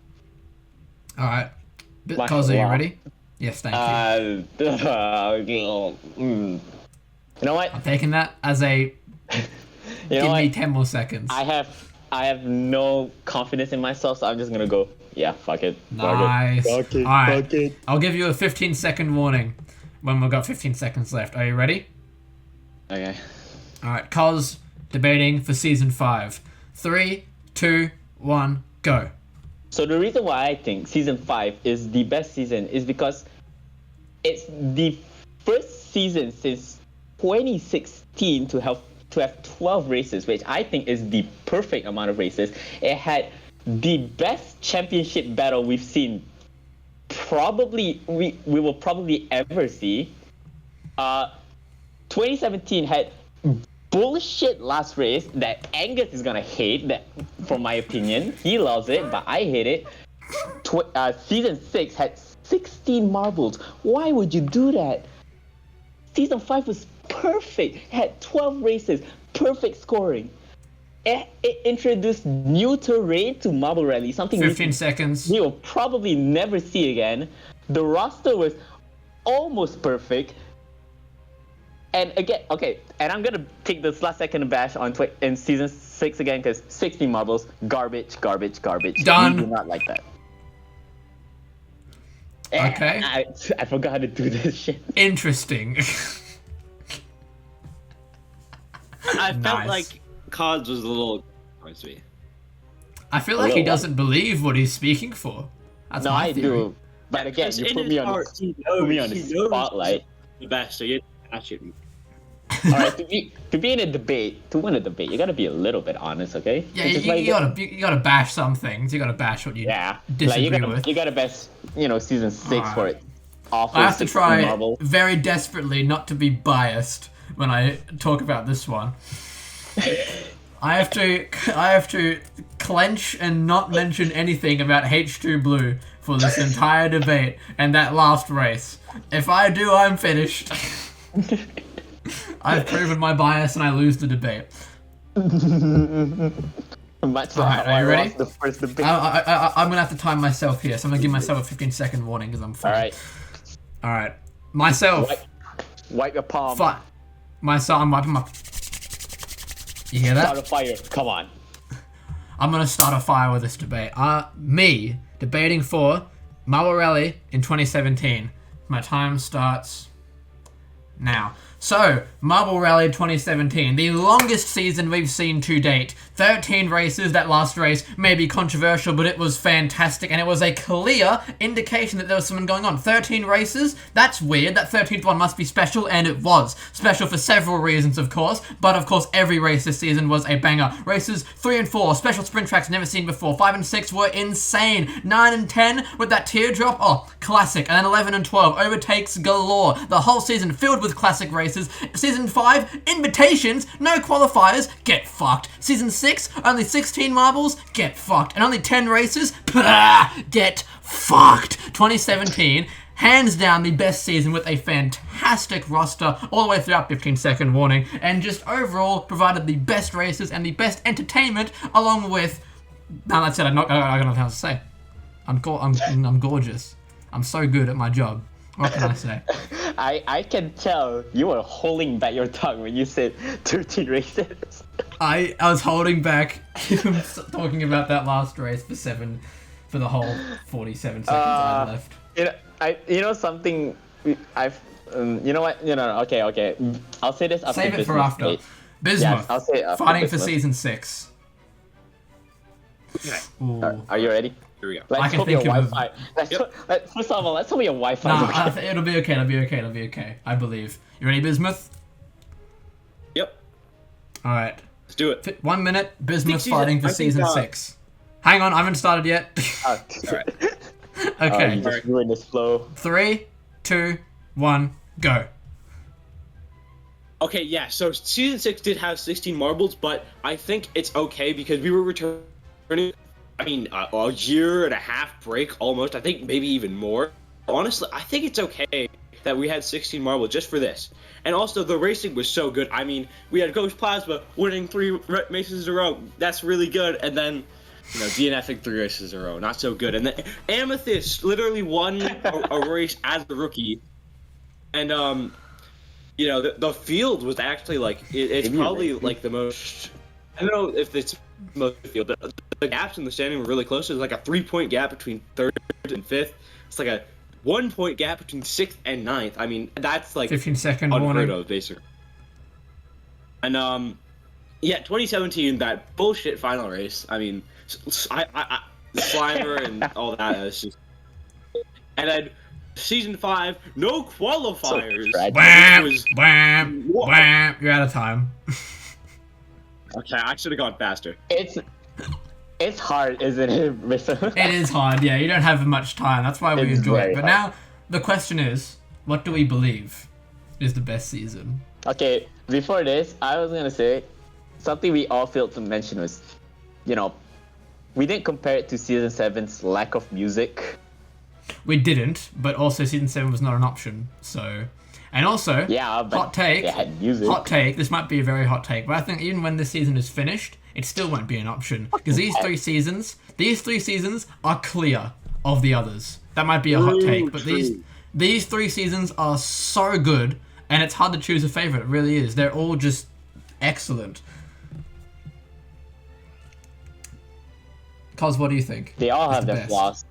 All right. Koz, are you ready? Yes, thank you. You know what? I'm taking that as a. Give me 10 more seconds. I have no confidence in myself, so I'm just gonna go. Yeah, fuck it. Nice. Fuck it. All right. Fuck it. I'll give you a 15-second warning when we've got 15 seconds left. Are you ready? Okay. All right. Koz debating for season 5. 3, 2, 1, go. So the reason why I think season 5 is the best season is because it's the first season since 2016 to have 12 races, which I think is the perfect amount of races. It had the best championship battle we've seen, probably we will probably ever see. 2017 had bullshit last race that Angus is gonna hate. That, for my opinion, he loves it, but I hate it. Season 6 had 16 marbles. Why would you do that? Season 5 was perfect. It had 12 races, perfect scoring. It introduced new terrain to Marble Rally, something 15 seconds. we will probably never see again. The roster was almost perfect. And again, okay, and I'm gonna take this last second bash on in season 6 again, because 16 marbles, garbage. Done. We do not like that. Okay. I forgot how to do this shit. Interesting. I felt Nice. like Koz was a little me. I feel like he doesn't believe what he's speaking for. That's No, my I theory. do. But again, Because you in put his me on heart, he the knows spotlight. the best, so you actually. Alright, to be in a debate, to win a debate, you gotta be a little bit honest, okay? Yeah, It's just you gotta bash some things. You gotta bash what you disagree with. you gotta best, season 6 for it. Awful. I have to 16 try marble. very desperately not to be biased when I talk about this one. I have to clench and not mention anything about H2 Blue for this entire debate and that last race. If I do, I'm finished. I've proven my bias and I lose the debate. Much Alright, are you ready? The first debate. I'm gonna have to time myself here, so I'm gonna give myself a 15-second warning because I'm fucking. Alright. Myself. Wipe your palm. Myself, I'm wiping my. You hear that? Start a fire. Come on. I'm gonna start a fire with this debate. Me debating for Marble Rally in 2017. My time starts now. So, Marble Rally 2017, the longest season we've seen to date. 13 races. That last race may be controversial, but it was fantastic, and it was a clear indication that there was something going on. 13 races? That's weird. That 13th one must be special, and it was. Special for several reasons, of course, but of course every race this season was a banger. Races 3 and 4, special sprint tracks never seen before. 5 and 6 were insane. 9 and 10 with that teardrop, oh, classic. And then 11 and 12, overtakes galore. The whole season filled with classic races. Season 5, invitations, no qualifiers, get fucked. Season 6, only 16 marbles, get fucked. And only 10 races, get fucked. 2017, hands down the best season with a fantastic roster all the way throughout, 15-second warning, and just overall provided the best races and the best entertainment along with... No, that's it, I got nothing else to say. I'm gorgeous. I'm so good at my job. What can I say? I can tell you were holding back your tongue when you said 13 races. I was holding back talking about that last race for the whole 47 seconds I left. You know something. I've. You know what? Okay. I'll say this after. Save it for after. Wait. Bismuth. Yes, I'll say it after fighting Bismuth. for season 6. Okay. Are you ready? Here we go. Let's I can hope your think of- Wi-Fi. First of all, let's hope your Wi-Fi. Nah, it'll be okay. I believe. You ready, Bismuth? All right. Let's do it. 1 minute. Bismuth season- fighting for I think, season 6. Hang on, I haven't started yet. All right. Okay. you just ruined this flow. 3, 2, 1, go. Okay, yeah. So season 6 did have 16 marbles, but I think it's okay because we were returning. I mean, a year and a half break almost. I think maybe even more. Honestly, I think it's okay that we had 16 marbles just for this. And also, the racing was so good. I mean, we had Ghost Plasma winning 3 races in a row. That's really good. And then, DNFing 3 races in a row. Not so good. And then Amethyst literally won a race as a rookie. And, the field was actually, it's probably, the most... I don't know if it's most field, but the gaps in the standing were really close. There's like a 3-point gap between 3rd and 5th. It's like a 1-point gap between 6th and 9th. I mean, that's 15-second unheard warning. of, basically. And 2017, that bullshit final race. I mean, I Slimer and all that. It's just, and then season 5, no qualifiers. Wham, was, wham, wham. You're out of time. Okay, I should have gone faster. It's hard, isn't it, Mister? It is hard, yeah. You don't have much time. That's why we It's enjoy it. very But hard. now, the question is, what do we believe is the best season? Okay, before this, I was gonna say something we all failed to mention was, we didn't compare it to season 7's lack of music. We didn't, but also season 7 was not an option. So, and also, Yeah, but hot take. they had music. Hot take. This might be a very hot take, but I think even when this season is finished, it still won't be an option because these three seasons are clear of the others. That might be a hot take, but these 3 seasons are so good, and it's hard to choose a favorite. It really is. They're all just excellent. Koz, what do you think? They all is have the their best? flaws.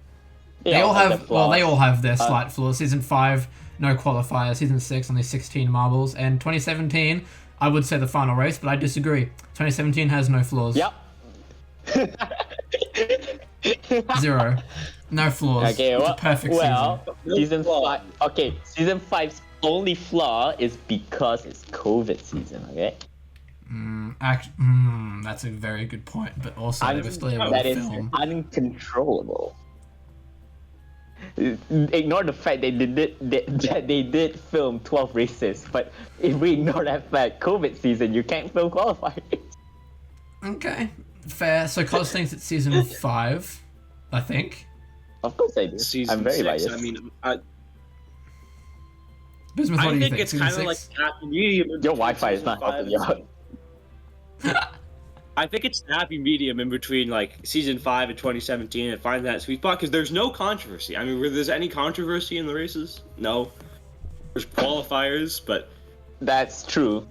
They all their have. Well, flaws. they all have their slight flaws. Season 5, no qualifier. Season 6, only 16 marbles. And 2017, I would say the final race, but I disagree. 2017 has no flaws. Yep. 0. No flaws. Okay, it's a perfect season. season 5. Okay, season 5's only flaw is because it's COVID season. Okay. That's a very good point, but also they were still able That to is film. uncontrollable. Ignore the fact they did film 12 races, but if we ignore that fact, COVID season, you can't film qualifiers. Okay, fair. So Koz thinks it's season 5, I think. Of course I do. Season I'm very 6, biased. I mean, Bismuth, what I do you think think? it's Season kind of like 6? happy medium. Your Wi-Fi is not helping you out. I think it's a happy medium in between season 5 and 2017 and find that sweet spot because there's no controversy. I mean, where there's any controversy in the races? No. There's qualifiers, but That's true.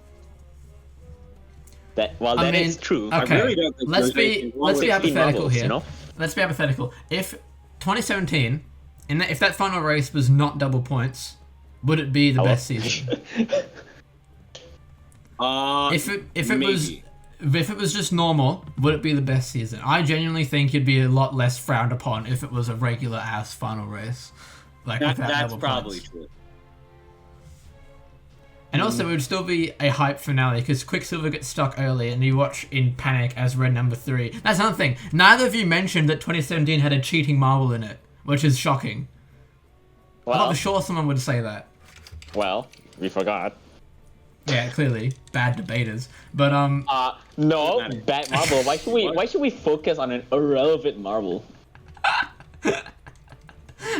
That is true. Okay. I really don't think Let's there's anything be wrong with hypothetical marbles, here. Let's be hypothetical. If 2017, if that final race was not double points, would it be the best season? If it was just normal, would it be the best season? I genuinely think it'd be a lot less frowned upon if it was a regular ass final race, without that's double probably points. true. And also, it would still be a hype finale because Quicksilver gets stuck early, and you watch in panic as red number 3. That's another thing. Neither of you mentioned that 2017 had a cheating marble in it, which is shocking. I'm not sure someone would say that. Well, we forgot. Yeah, clearly bad debaters, but No, bad marble. Why should we focus on an irrelevant marble?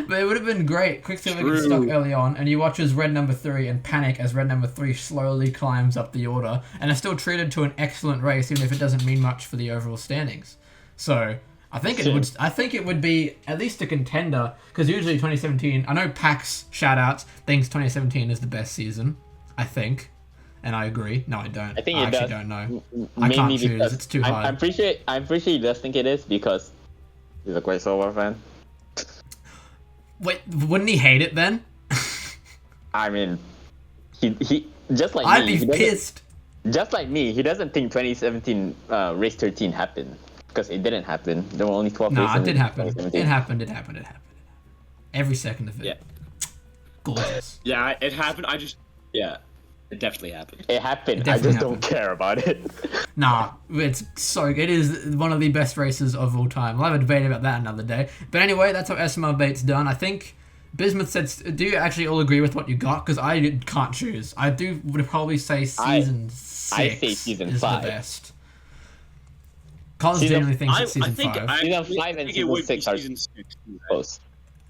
But it would have been great. Quicksilver gets stuck early on, and you watch as red number 3 and panic as red number 3 slowly climbs up the order, and is still treated to an excellent race, even if it doesn't mean much for the overall standings. So I think it would be at least a contender, because usually 2017. I know Pax shoutouts thinks 2017 is the best season. I think, and I agree. No, I don't. I think I it actually does. don't know. I can't choose. Because It's too hard. I'm pretty sure he does think it is because he's a Quicksilver fan. Wait, wouldn't he hate it then? I mean, he just like I'd me. be pissed. Just like me, he doesn't think 2017 race 13 happened because it didn't happen. There were only 12 No, races. it did in happen. 2017. It happened. Every second of it. Yeah. Gorgeous. Yeah, it happened. It definitely happened. It happened. It I definitely just don't care about it. Nah, it is one of the best races of all time. We'll have a debate about that another day. But anyway, that's how SMRbates done. I think Bismuth said, do you actually all agree with what you got? Because I can't choose. Would probably say season 6 I say season is 5. the best. Koz genuinely thinks it's season 5. Season 5 and season 6 are season 6. close.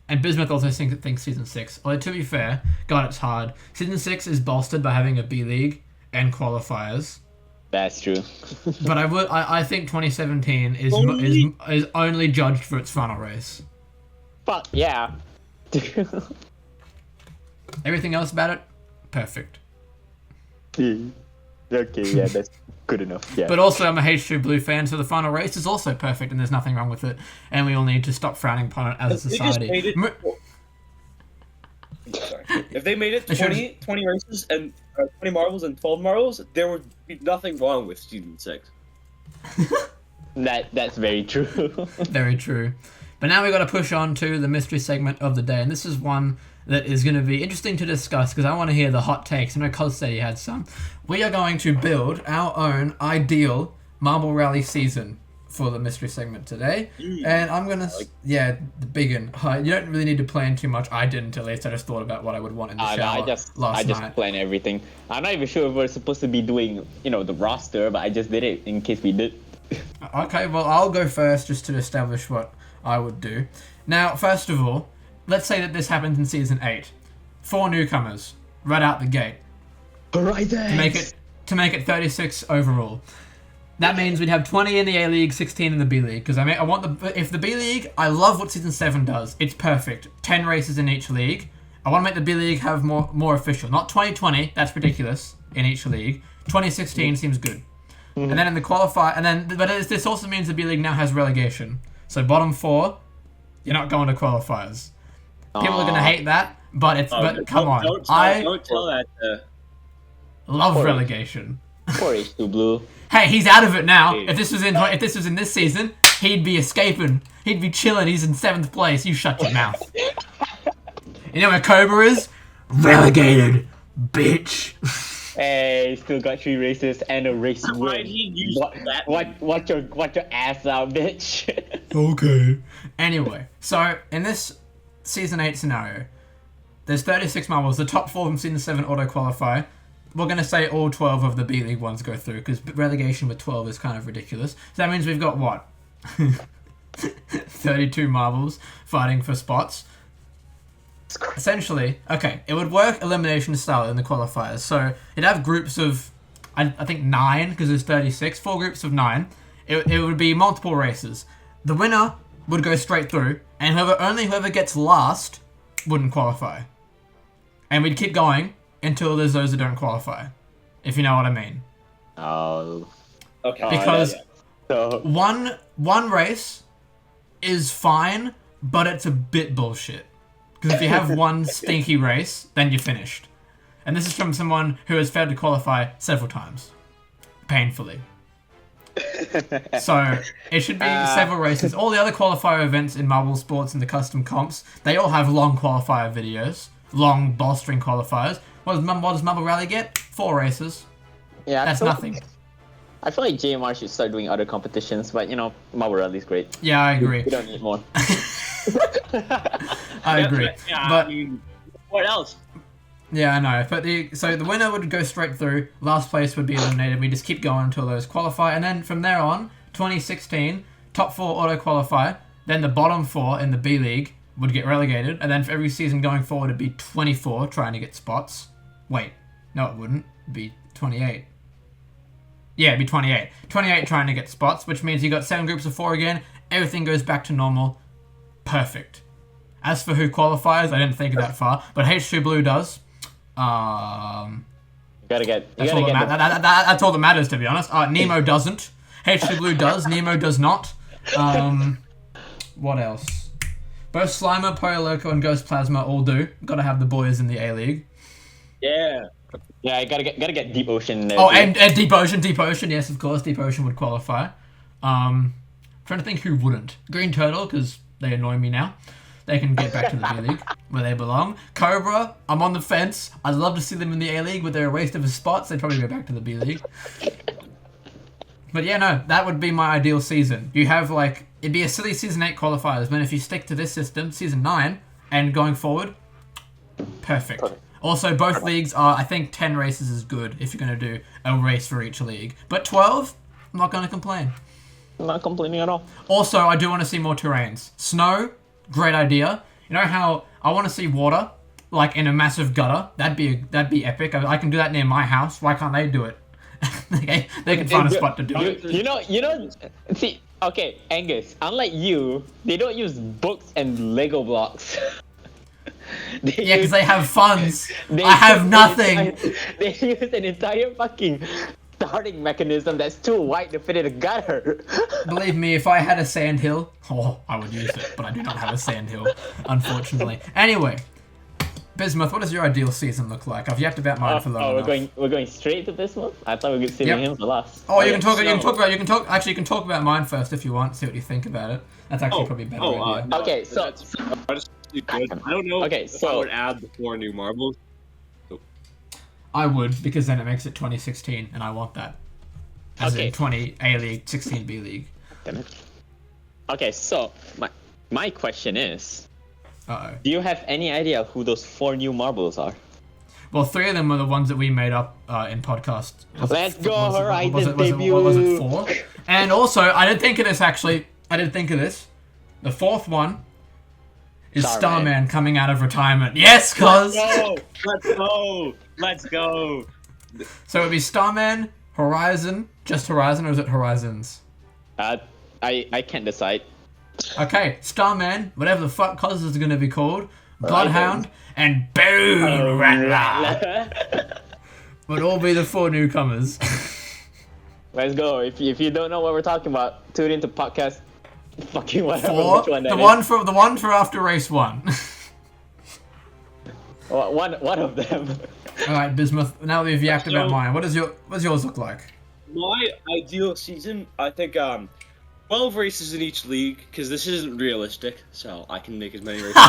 And Bismuth also thinks season 6. Although, to be fair, God, it's hard. Season 6 is bolstered by having a B-League and qualifiers. That's true. But I think 2017 is only judged for its final race. Fuck yeah. Everything else about it, perfect. Okay, yeah, that's good enough. Yeah. But also, I'm a H2 Blue fan, so the final race is also perfect, and there's nothing wrong with it. And we all need to stop frowning upon it as a society. Sorry. If they made it 20 races and 20 marbles and 12 marbles, there would be nothing wrong with season 6. That's very true. Very true. But now we've got to push on to the mystery segment of the day, and this is one that is going to be interesting to discuss because I want to hear the hot takes. I know Koz said he had some. We are going to build our own ideal Marble Rally season for the mystery segment today. And I'm going to... the big one. You don't really need to plan too much. I didn't, at least. I just thought about what I would want in the shower I just plan everything. I'm not even sure if we're supposed to be doing, the roster, but I just did it in case we did. Okay, well, I'll go first just to establish what I would do. Now, first of all, let's say that this happens in season 8. 4 newcomers right out the gate. Horizons! To make it 36 overall. That means we'd have 20 in the A League, 16 in the B League. Because I want if the B League, I love what season 7 does. It's perfect. 10 races in each league. I want to make the B League have more official. Not 2020, that's ridiculous in each league. 2016 seems good. And then in the qualifier, but this also means the B League now has relegation. So bottom 4, you're not going to qualifiers. People are gonna hate that, but come on. Don't tell that. Love relegation. Poor H2 Blue. Hey, he's out of it now. If this was in this season, he'd be escaping. He'd be chilling. He's in 7th place. You shut your mouth. You know where Cobra is? Relegated, bitch. Hey, still got 3 races and a race win. Why'd he use that? Watch your ass out, bitch. Okay. Anyway, so in this season 8 scenario, there's 36 marbles. The top 4 from season 7 auto qualify. We're going to say all 12 of the B League ones go through because relegation with 12 is kind of ridiculous. So that means we've got what? 32 marbles fighting for spots. Essentially, okay, it would work elimination style in the qualifiers. So it'd have groups of, I think 9 because there's 36, 4 groups of 9. It would be multiple races. The winner would go straight through, and whoever gets last wouldn't qualify. And we'd keep going until there's those that don't qualify, if you know what I mean. Oh. Okay. Because So one race is fine, but it's a bit bullshit. Because if you have one stinky race, then you're finished. And this is from someone who has failed to qualify several times. Painfully. So, it should be several races. All the other qualifier events in Marble Sports and the custom comps, they all have long qualifier videos. Long bolstering qualifiers. What does Marble Rally get? 4 races. Yeah, That's nothing. I feel like JMR should start doing other competitions, but Marble Rally's great. Yeah, I agree. We don't need more. I agree. Yeah, But I mean, what else? yeah, I know. But the winner would go straight through. Last place would be eliminated. We just keep going until those qualify, and then from there on, 2016 top 4 auto qualify. Then the bottom 4 in the B League would get relegated, and then for every season going forward, it'd be 24 trying to get spots. Wait, no, it wouldn't. It'd be 28. Yeah, it'd be 28. 28 trying to get spots, which means you got 7 groups of 4 again. Everything goes back to normal. Perfect. As for who qualifies, I didn't think that far, but H2 Blue does. That's all that matters, to be honest. Nemo doesn't. H2 Blue does. Nemo does not. What else? Both Slimer, Pollo Loco, and Ghost Plasma all do. Gotta have the boys in the A League. Yeah. Yeah, I gotta get Deep Ocean in there. Oh, and Deep Ocean, yes, of course, Deep Ocean would qualify. Trying to think who wouldn't. Green Turtle, because they annoy me now. they can get back to the B League where they belong. Cobra, I'm on the fence. I'd love to see them in the A League, but they're a waste of a spot, so they'd probably go back to the B League. But yeah, no, that would be my ideal season. You have like, it'd be a silly Season 8 qualifiers, but if you stick to this system, Season 9, and going forward, perfect. Also, both leagues are, I think 10 races is good if you're going to do a race for each league. But 12, I'm not going to complain. I'm not complaining at all. Also, I do want to see more terrains. Snow, great idea. You know how I want to see water, like in a massive gutter? That'd be epic. I can do that near my house. Why can't they do it? they can find a spot to do it. You know. See, okay, Angus. Unlike you, they don't use books and Lego blocks. Yeah, because they have funds. I have nothing. They use an entire fucking starting mechanism that's too wide to fit in a gutter. Believe me, if I had a sandhill, I would use it, but I do not have a sandhill, unfortunately. Anyway, Bismuth, what does your ideal season look like? I've yapped about mine for long enough. We're going straight to Bismuth? I thought we were saving him for last. Oh, you can talk about mine first if you want. See what you think about it. That's actually probably a better idea. No, okay, so good. I don't know if I would add the 4 new marbles. I would, because then it makes it 2016, and I want that. As in 20 A League, 16 B League. Okay, so my question is, Uh-oh. do you have any idea who those 4 new marbles are? Well, 3 of them were the ones that we made up in podcast. Let's go, Horizon debut! Was it 4? And also, I didn't think of this, actually. The 4th one is Starman coming out of retirement. Yes, Koz! Let's go! So it'd be Starman, Horizon, just Horizon, or is it Horizons? I can't decide. Okay, Starman, whatever the fuck Koz is gonna be called, Bloodhound, and Boom Rattler would all be the 4 newcomers. Let's go. If you don't know what we're talking about, tune into podcast. Fucking whatever. 4? Which one that the one for after race 1. One of them. All right, Bismuth. Now that we've yapped about mine, what does yours look like? My ideal season, I think, 12 races in each league, because this isn't realistic, so I can make as many races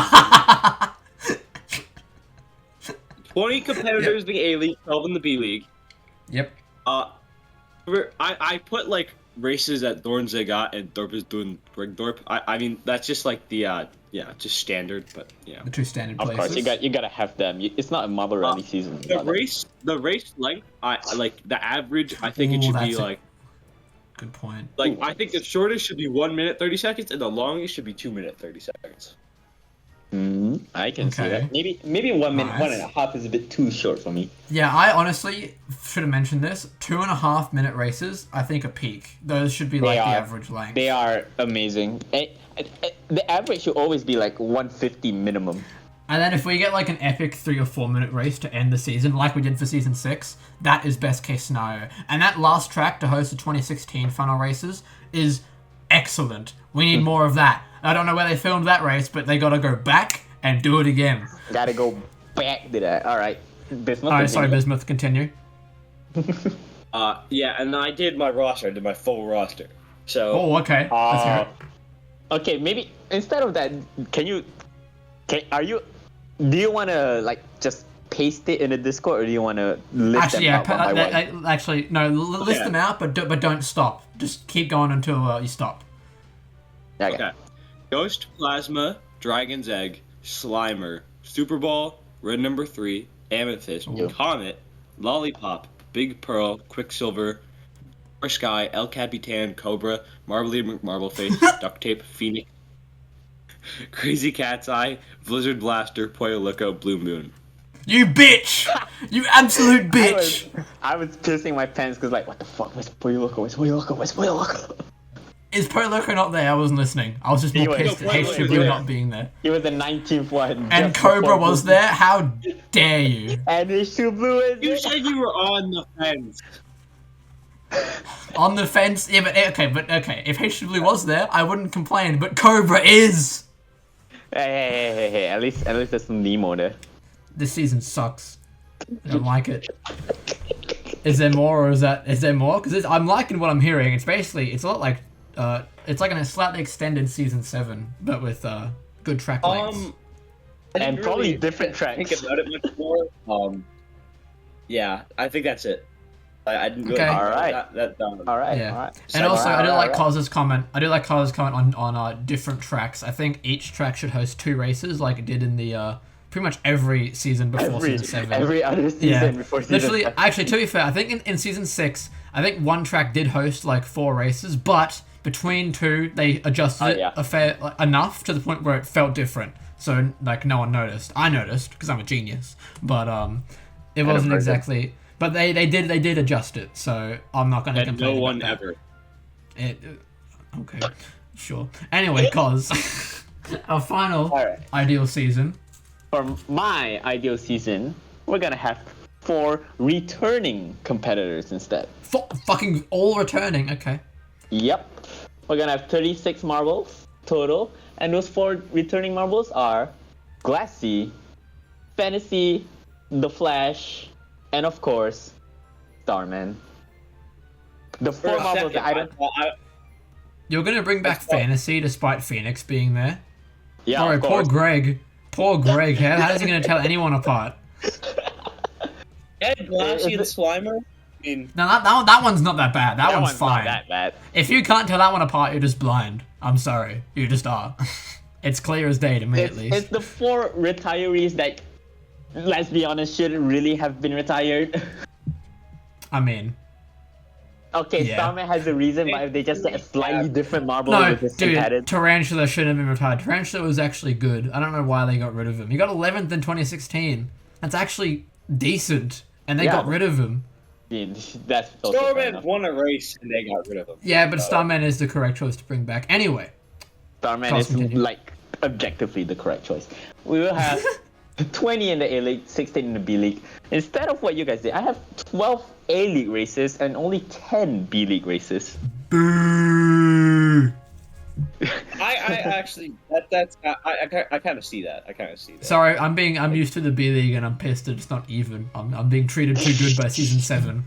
as 20 competitors in the A League, 12 in the B League. Yep. I put, like, races at Dornzegat and Dorp is doing Brigdorp. I mean, that's just, like, the, just standard, but, yeah. The 2 standard Of places. course, you gotta have them. It's not a marble rally season. The race length, I like, the average, I think it should be, like... Good point. Like, I think the shortest should be 1 minute 30 seconds, and the longest should be 2 minute 30 seconds. I can see that. Maybe 1 minute, 1.5 is a bit too short for me. Yeah, I honestly should have mentioned this. 2.5 minute races, I think, are peak. Those should be the average length. They are amazing. The average should always be like 150 minimum. And then if we get like an epic 3 or 4 minute race to end the season, like we did for season 6, that is best case scenario. And that last track to host the 2016 final races is excellent. We need more of that. I don't know where they filmed that race, but they gotta go back and do it again. Gotta go back to that. Alright. Bismuth. Alright, sorry, Bismuth, continue. Yeah, and I did my roster. I did my full roster. So. Oh, okay. Let's hear it. Okay, maybe instead of that, do you want to like just paste it in the Discord, or do you want to list them out one by one? Actually, no, list them out, but don't stop. Just keep going until you stop. Okay. Ghost, Plasma, Dragon's Egg, Slimer, Super Ball, Red Number 3, Amethyst, Comet, Lollipop, Big Pearl, Quicksilver, Sky, El Capitan, Cobra, Marbly Marbleface, Duct Tape, Phoenix, Crazy Cat's Eye, Blizzard Blaster, Pollo Loco, Blue Moon. You bitch! You absolute bitch! I was pissing my pants because like, what the fuck? Where's Pollo Loco? Where's Pollo Loco? Where's Pollo Loco? Is Pollo Loco not there? I wasn't listening. I was just more pissed at HW not being there. He was the 19th one. And Cobra was there? How dare you? And H2 You said you were on the fence. On the fence? Yeah, but okay. If HW was there, I wouldn't complain, but Cobra is! Hey, at least there's some Nemo there. This season sucks. I don't like it. Is there more, or is there more? Because I'm liking what I'm hearing. It's a lot like, it's like a slightly extended season 7, but with good track lengths. I didn't And probably really different tracks. Think about it much more. Yeah, I think that's it. I didn't really. Okay. Think Alright. about that. All right, Yeah. all right. And also, I do Alright, like alright. Koz's comment. I do like Koz's comment on different tracks. I think each track should host 2 races, like it did in the pretty much every season before season 7. Every other season before season Literally, 7. actually, to be fair, I think in season 6, I think one track did host like 4 races, but between 2, they adjusted yeah. it enough to the point where it felt different. So like no one noticed. I noticed because I'm a genius, but it wasn't person. exactly. But they did adjust it, so I'm not gonna And complain no one about that. ever. Okay, sure. Anyway, Koz, our final Alright. ideal season. For my ideal season, we're gonna have 4 returning competitors instead. Fucking all returning. Okay. Yep. We're gonna have 36 marbles total, and those 4 returning marbles are Glassy, Fantasy, The Flash, and of course, Starman. The 4 marbles that I don't. You're gonna bring back Fantasy despite Phoenix being there. Yeah, Sorry, of poor course. Greg. Poor Greg. How is he gonna tell anyone apart? And Glassy and Slimer. I mean, No, that one's not that bad. That one's not fine. that bad. If you can't tell that one apart, you're just blind. I'm sorry. You just are. It's clear as day to me, at least. It's the 4 retirees that, let's be honest, shouldn't really have been retired. I mean, Okay, Yeah. Starman has a reason, but if they just get a slightly different marble no, with his dude, added. Tarantula shouldn't have been retired. Tarantula was actually good. I don't know why they got rid of him. He got 11th in 2016. That's actually decent, and they Yeah. got rid of him. That's also fair Starman enough. won a race and they got rid of him. Yeah, but Starman is the correct choice to bring back. Anyway, Starman Koz, is continue. like objectively the correct choice. We will have 20 in the A League, 16 in the B League. Instead of what you guys did, I have 12 A League races and only 10 B League races. boo. I actually I kind of see that. I kind of see that. Sorry, I'm used to the B League and I'm pissed that it's not even. I'm being treated too good by season 7.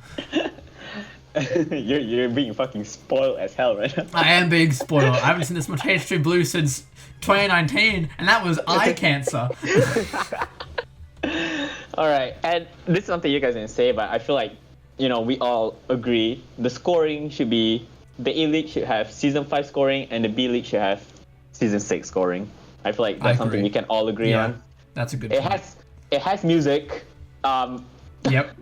you're being fucking spoiled as hell right now. I am being spoiled. I haven't seen this much H3 Blue since 2019, and that was eye cancer. Alright, and this is something you guys didn't say, but I feel like, we all agree the scoring should be, the A League should have Season 5 scoring, and the B League should have Season 6 scoring. I feel like that's something agree. we can all agree Yeah, on. that's a good It point. has music. Yep.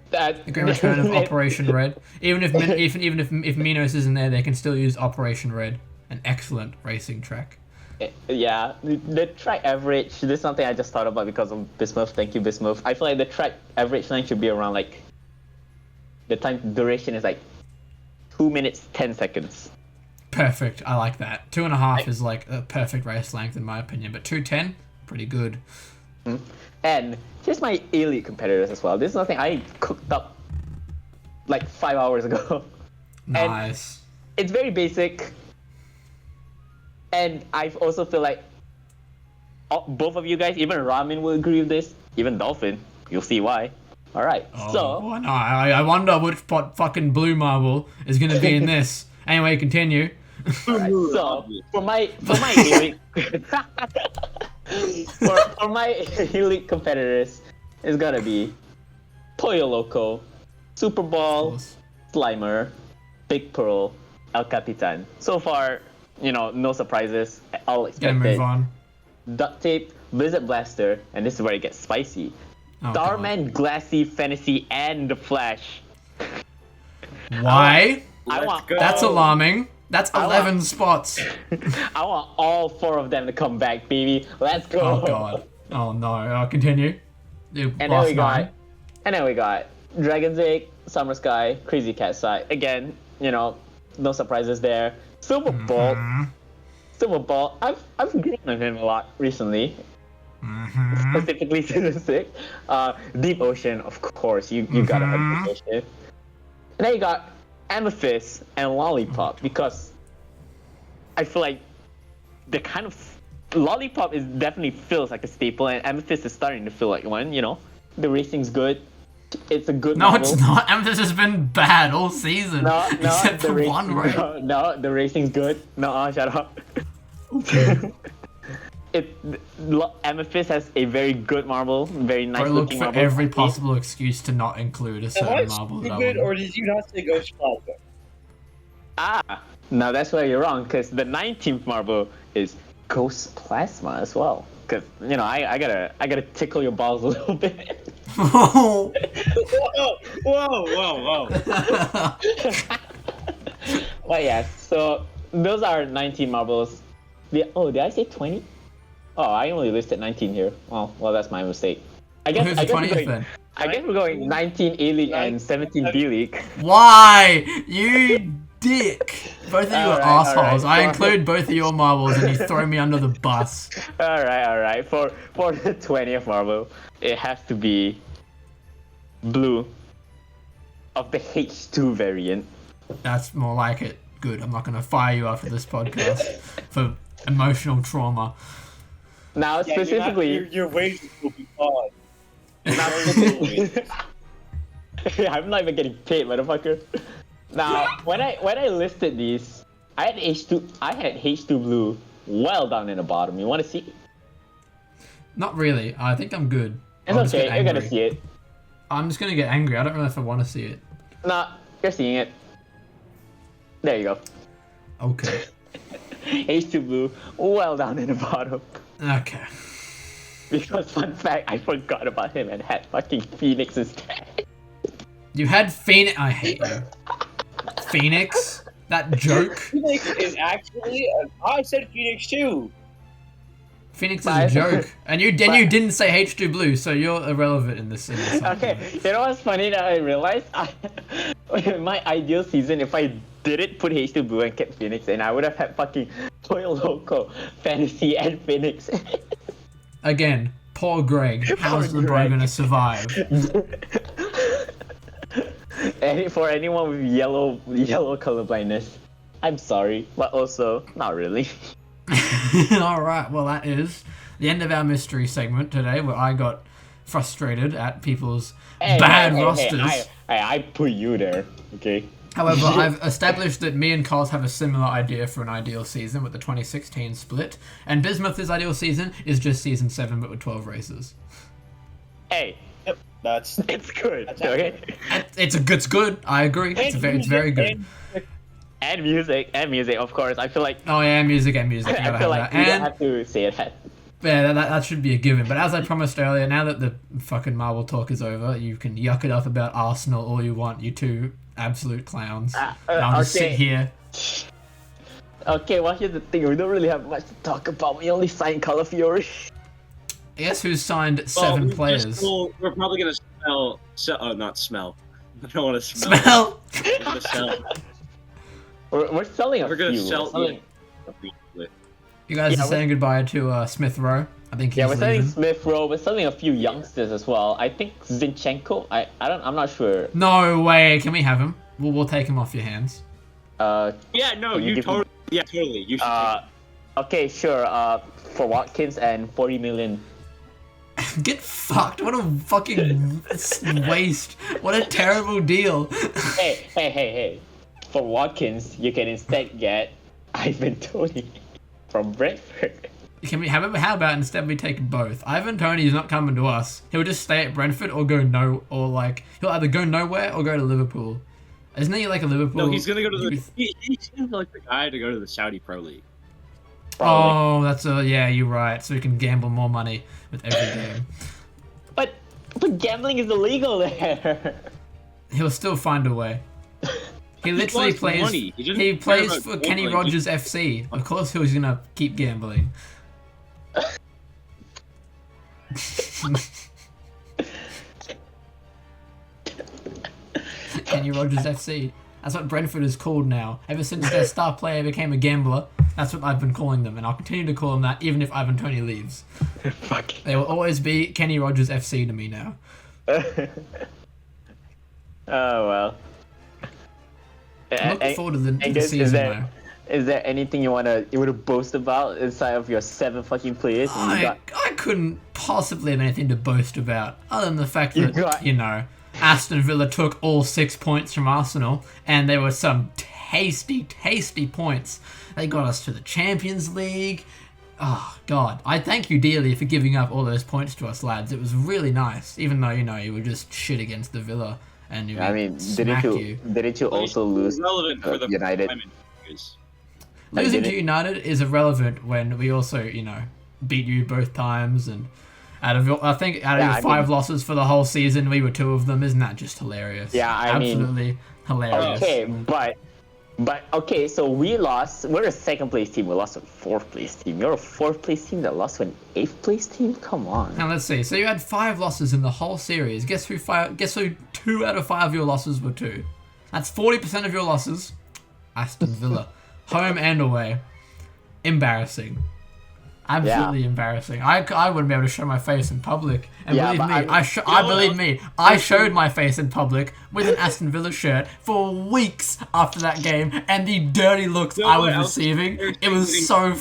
That The great return of Operation Red. Even if if Minos isn't there, they can still use Operation Red. An excellent racing track. Yeah, the track average, this is something I just thought about because of Bismuth. Thank you, Bismuth. I feel like the track average length should be around like, the time duration is like 2 minutes 10 seconds. Perfect. I like that. 2.5 is like a perfect race length in my opinion, but 2:10, pretty good. And here's my A-League competitors as well. This is something I cooked up like 5 hours ago. Nice. It's very basic. And I also feel like both of you guys, even Ramen will agree with this. Even Dolphin. You'll see why. Alright, so... Oh, no, I wonder which fucking blue marble is going to be in this. Anyway, continue. So for my A-League for my A-League competitors, it's gonna be Pollo Loco, Super Ball, Slimer, Big Pearl, El Capitan. So far, no surprises. All Gonna expected. move on. Duct Tape, Blizzard Blaster, and this is where it gets spicy. Oh, Starman, Glassy, Fantasy, and The Flash. Why? I want That's all- alarming. That's 11 spots. I want all 4 of them to come back, baby. Let's go. Oh god. Oh no. Continue. And then we got Dragon's Egg, Summer Sky, Crazy Cat Side. Again, no surprises there. Silver Bolt. Silver Bolt. I've agreed on him a lot recently. Specifically season 6. Deep Ocean, of course. You gotta have Deep Ocean. And then you got Amethyst and Lollipop, because I feel like the kind of Lollipop is definitely feels like a staple, and Amethyst is starting to feel like one. The racing's good. It's a good. No, model. it's not. Amethyst has been bad all season. No, Except the for race, one race. no, the racing's good. No, shut up. Okay. Amethyst has a very good marble, very nice I looked looking for marble. every possible excuse to not include a Am I certain marble. stupid, or did you not say Ghost Plaza? Ah, now that's where you're wrong, because the 19th marble is Ghost Plasma as well. Because I gotta tickle your balls a little bit. Whoa. Whoa. But yeah, so those are 19 marbles. Did I say 20? Oh, I only listed 19 here. Well, that's my mistake. Who's the 20th then? I guess we're going 19 A League and 17 B League. Why? You dick! Both of you are Alright, assholes. I sorry. include both of your marbles and you throw me under the bus. Alright. For the 20th marble, it has to be blue of the H2 variant. That's more like it. Good. I'm not gonna fire you after this podcast for emotional trauma. Now specifically, your wages will be gone. I'm not even getting paid, motherfucker. Now, when I listed these, I had H2 blue well down in the bottom. You want to see? Not really. I think I'm good. It's I'll just okay. get You're gonna angry. see it. I'm just gonna get angry. I don't know if I want to see it. Nah, you're seeing it. There you go. Okay. H2 blue well down in the bottom. Okay. Because fun fact, I forgot about him and had fucking Phoenix instead. You had Phoenix. I hate you. Phoenix? That joke? Phoenix is actually. I said Phoenix too. Phoenix is a joke. And you didn't say H2 blue, so you're irrelevant in this. Okay, you know what's funny that I realized? My ideal season, if I didn't put H2 blue and kept Phoenix in, I would have had fucking Toyo Loco, Fantasy, and Phoenix. Again, poor Greg. How's the bro Greg. gonna survive? And for anyone with yellow color blindness, I'm sorry, but also not really. Alright, well that is the end of our mystery segment today, where I got frustrated at people's bad rosters. I put you there, okay? However, I've established that me and Koz have a similar idea for an ideal season with the 2016 split, and Bismuth's ideal season is just season 7 but with 12 races. Hey, It's good, okay? It's good. I agree. It's very good. And music, of course. I feel like Oh yeah, music. You gotta I feel like have we that. don't have to say it. Yeah, that should be a given. But as I promised earlier, now that the fucking Marvel talk is over, you can yuck it up about Arsenal all you want, you two absolute clowns. And I'll just sit here. Okay, well here's the thing. We don't really have much to talk about. We only signed Call of Fury. Guess who's signed 7 players? We're probably gonna not smell. I don't want to Smell! We're gonna sell. We're selling a We're gonna few. sell. You guys Yeah, are saying goodbye to Smith Rowe. I think he's Yeah, we're selling leaving. Smith Rowe. We're selling a few youngsters as well. I think Zinchenko. I'm not sure. No way. Can we have him? We'll take him off your hands. Yeah, no, Can you you give me- totally. Yeah, totally. You should. Okay, sure. For Watkins and 40 million. Get fucked. What a fucking waste. What a terrible deal. Hey. For Watkins, you can instead get Ivan Toney from Brentford. How about instead we take both? Ivan Toney is not coming to us. He'll just stay at Brentford or he'll either go nowhere or go to Liverpool. Isn't he like a Liverpool? No, he's gonna go to the. He seems like the guy to go to the Saudi Pro League. Oh, yeah, you're right. So he can gamble more money with every game. But gambling is illegal there. He'll still find a way. He literally wants plays. money. He doesn't He care plays about for Kenny gambling. Rogers FC. Of course, he's gonna keep gambling. Kenny Rogers FC. That's what Brentford is called now. Ever since their star player became a gambler, that's what I've been calling them, and I'll continue to call them that even if Ivan Toney leaves. Fuck. They will always be Kenny Rogers FC to me now. Oh well. I'm looking forward to the Angus, season is there anything you wanna boast about inside of your 7 fucking players? though. I couldn't possibly have anything to boast about other than the fact that Aston Villa took all 6 points from Arsenal, and there were some tasty, tasty points. They got us to the Champions League. Oh, God. I thank you dearly for giving up all those points to us, lads. It was really nice, even though, you were just shit against the Villa. And I mean, didn't you also lose relevant for the United? Losing to United is irrelevant when we also, beat you both times, and out of your 5 losses for the whole season, we were 2 of them. Isn't that just hilarious? Yeah, absolutely hilarious. Okay, but okay, so we lost. We're a 2nd place team. We lost to a 4th place team. You're a 4th place team that lost to an 8th place team. Come on. Now let's see. So you had 5 losses in the whole series. Guess who 2 out of 5 of your losses were to? That's 40% of your losses. Aston Villa, home and away. Embarrassing. Absolutely embarrassing. I wouldn't be able to show my face in public. And believe me, I showed my face in public with an Aston Villa shirt for weeks after that game, and the dirty looks I was receiving, it was so funny.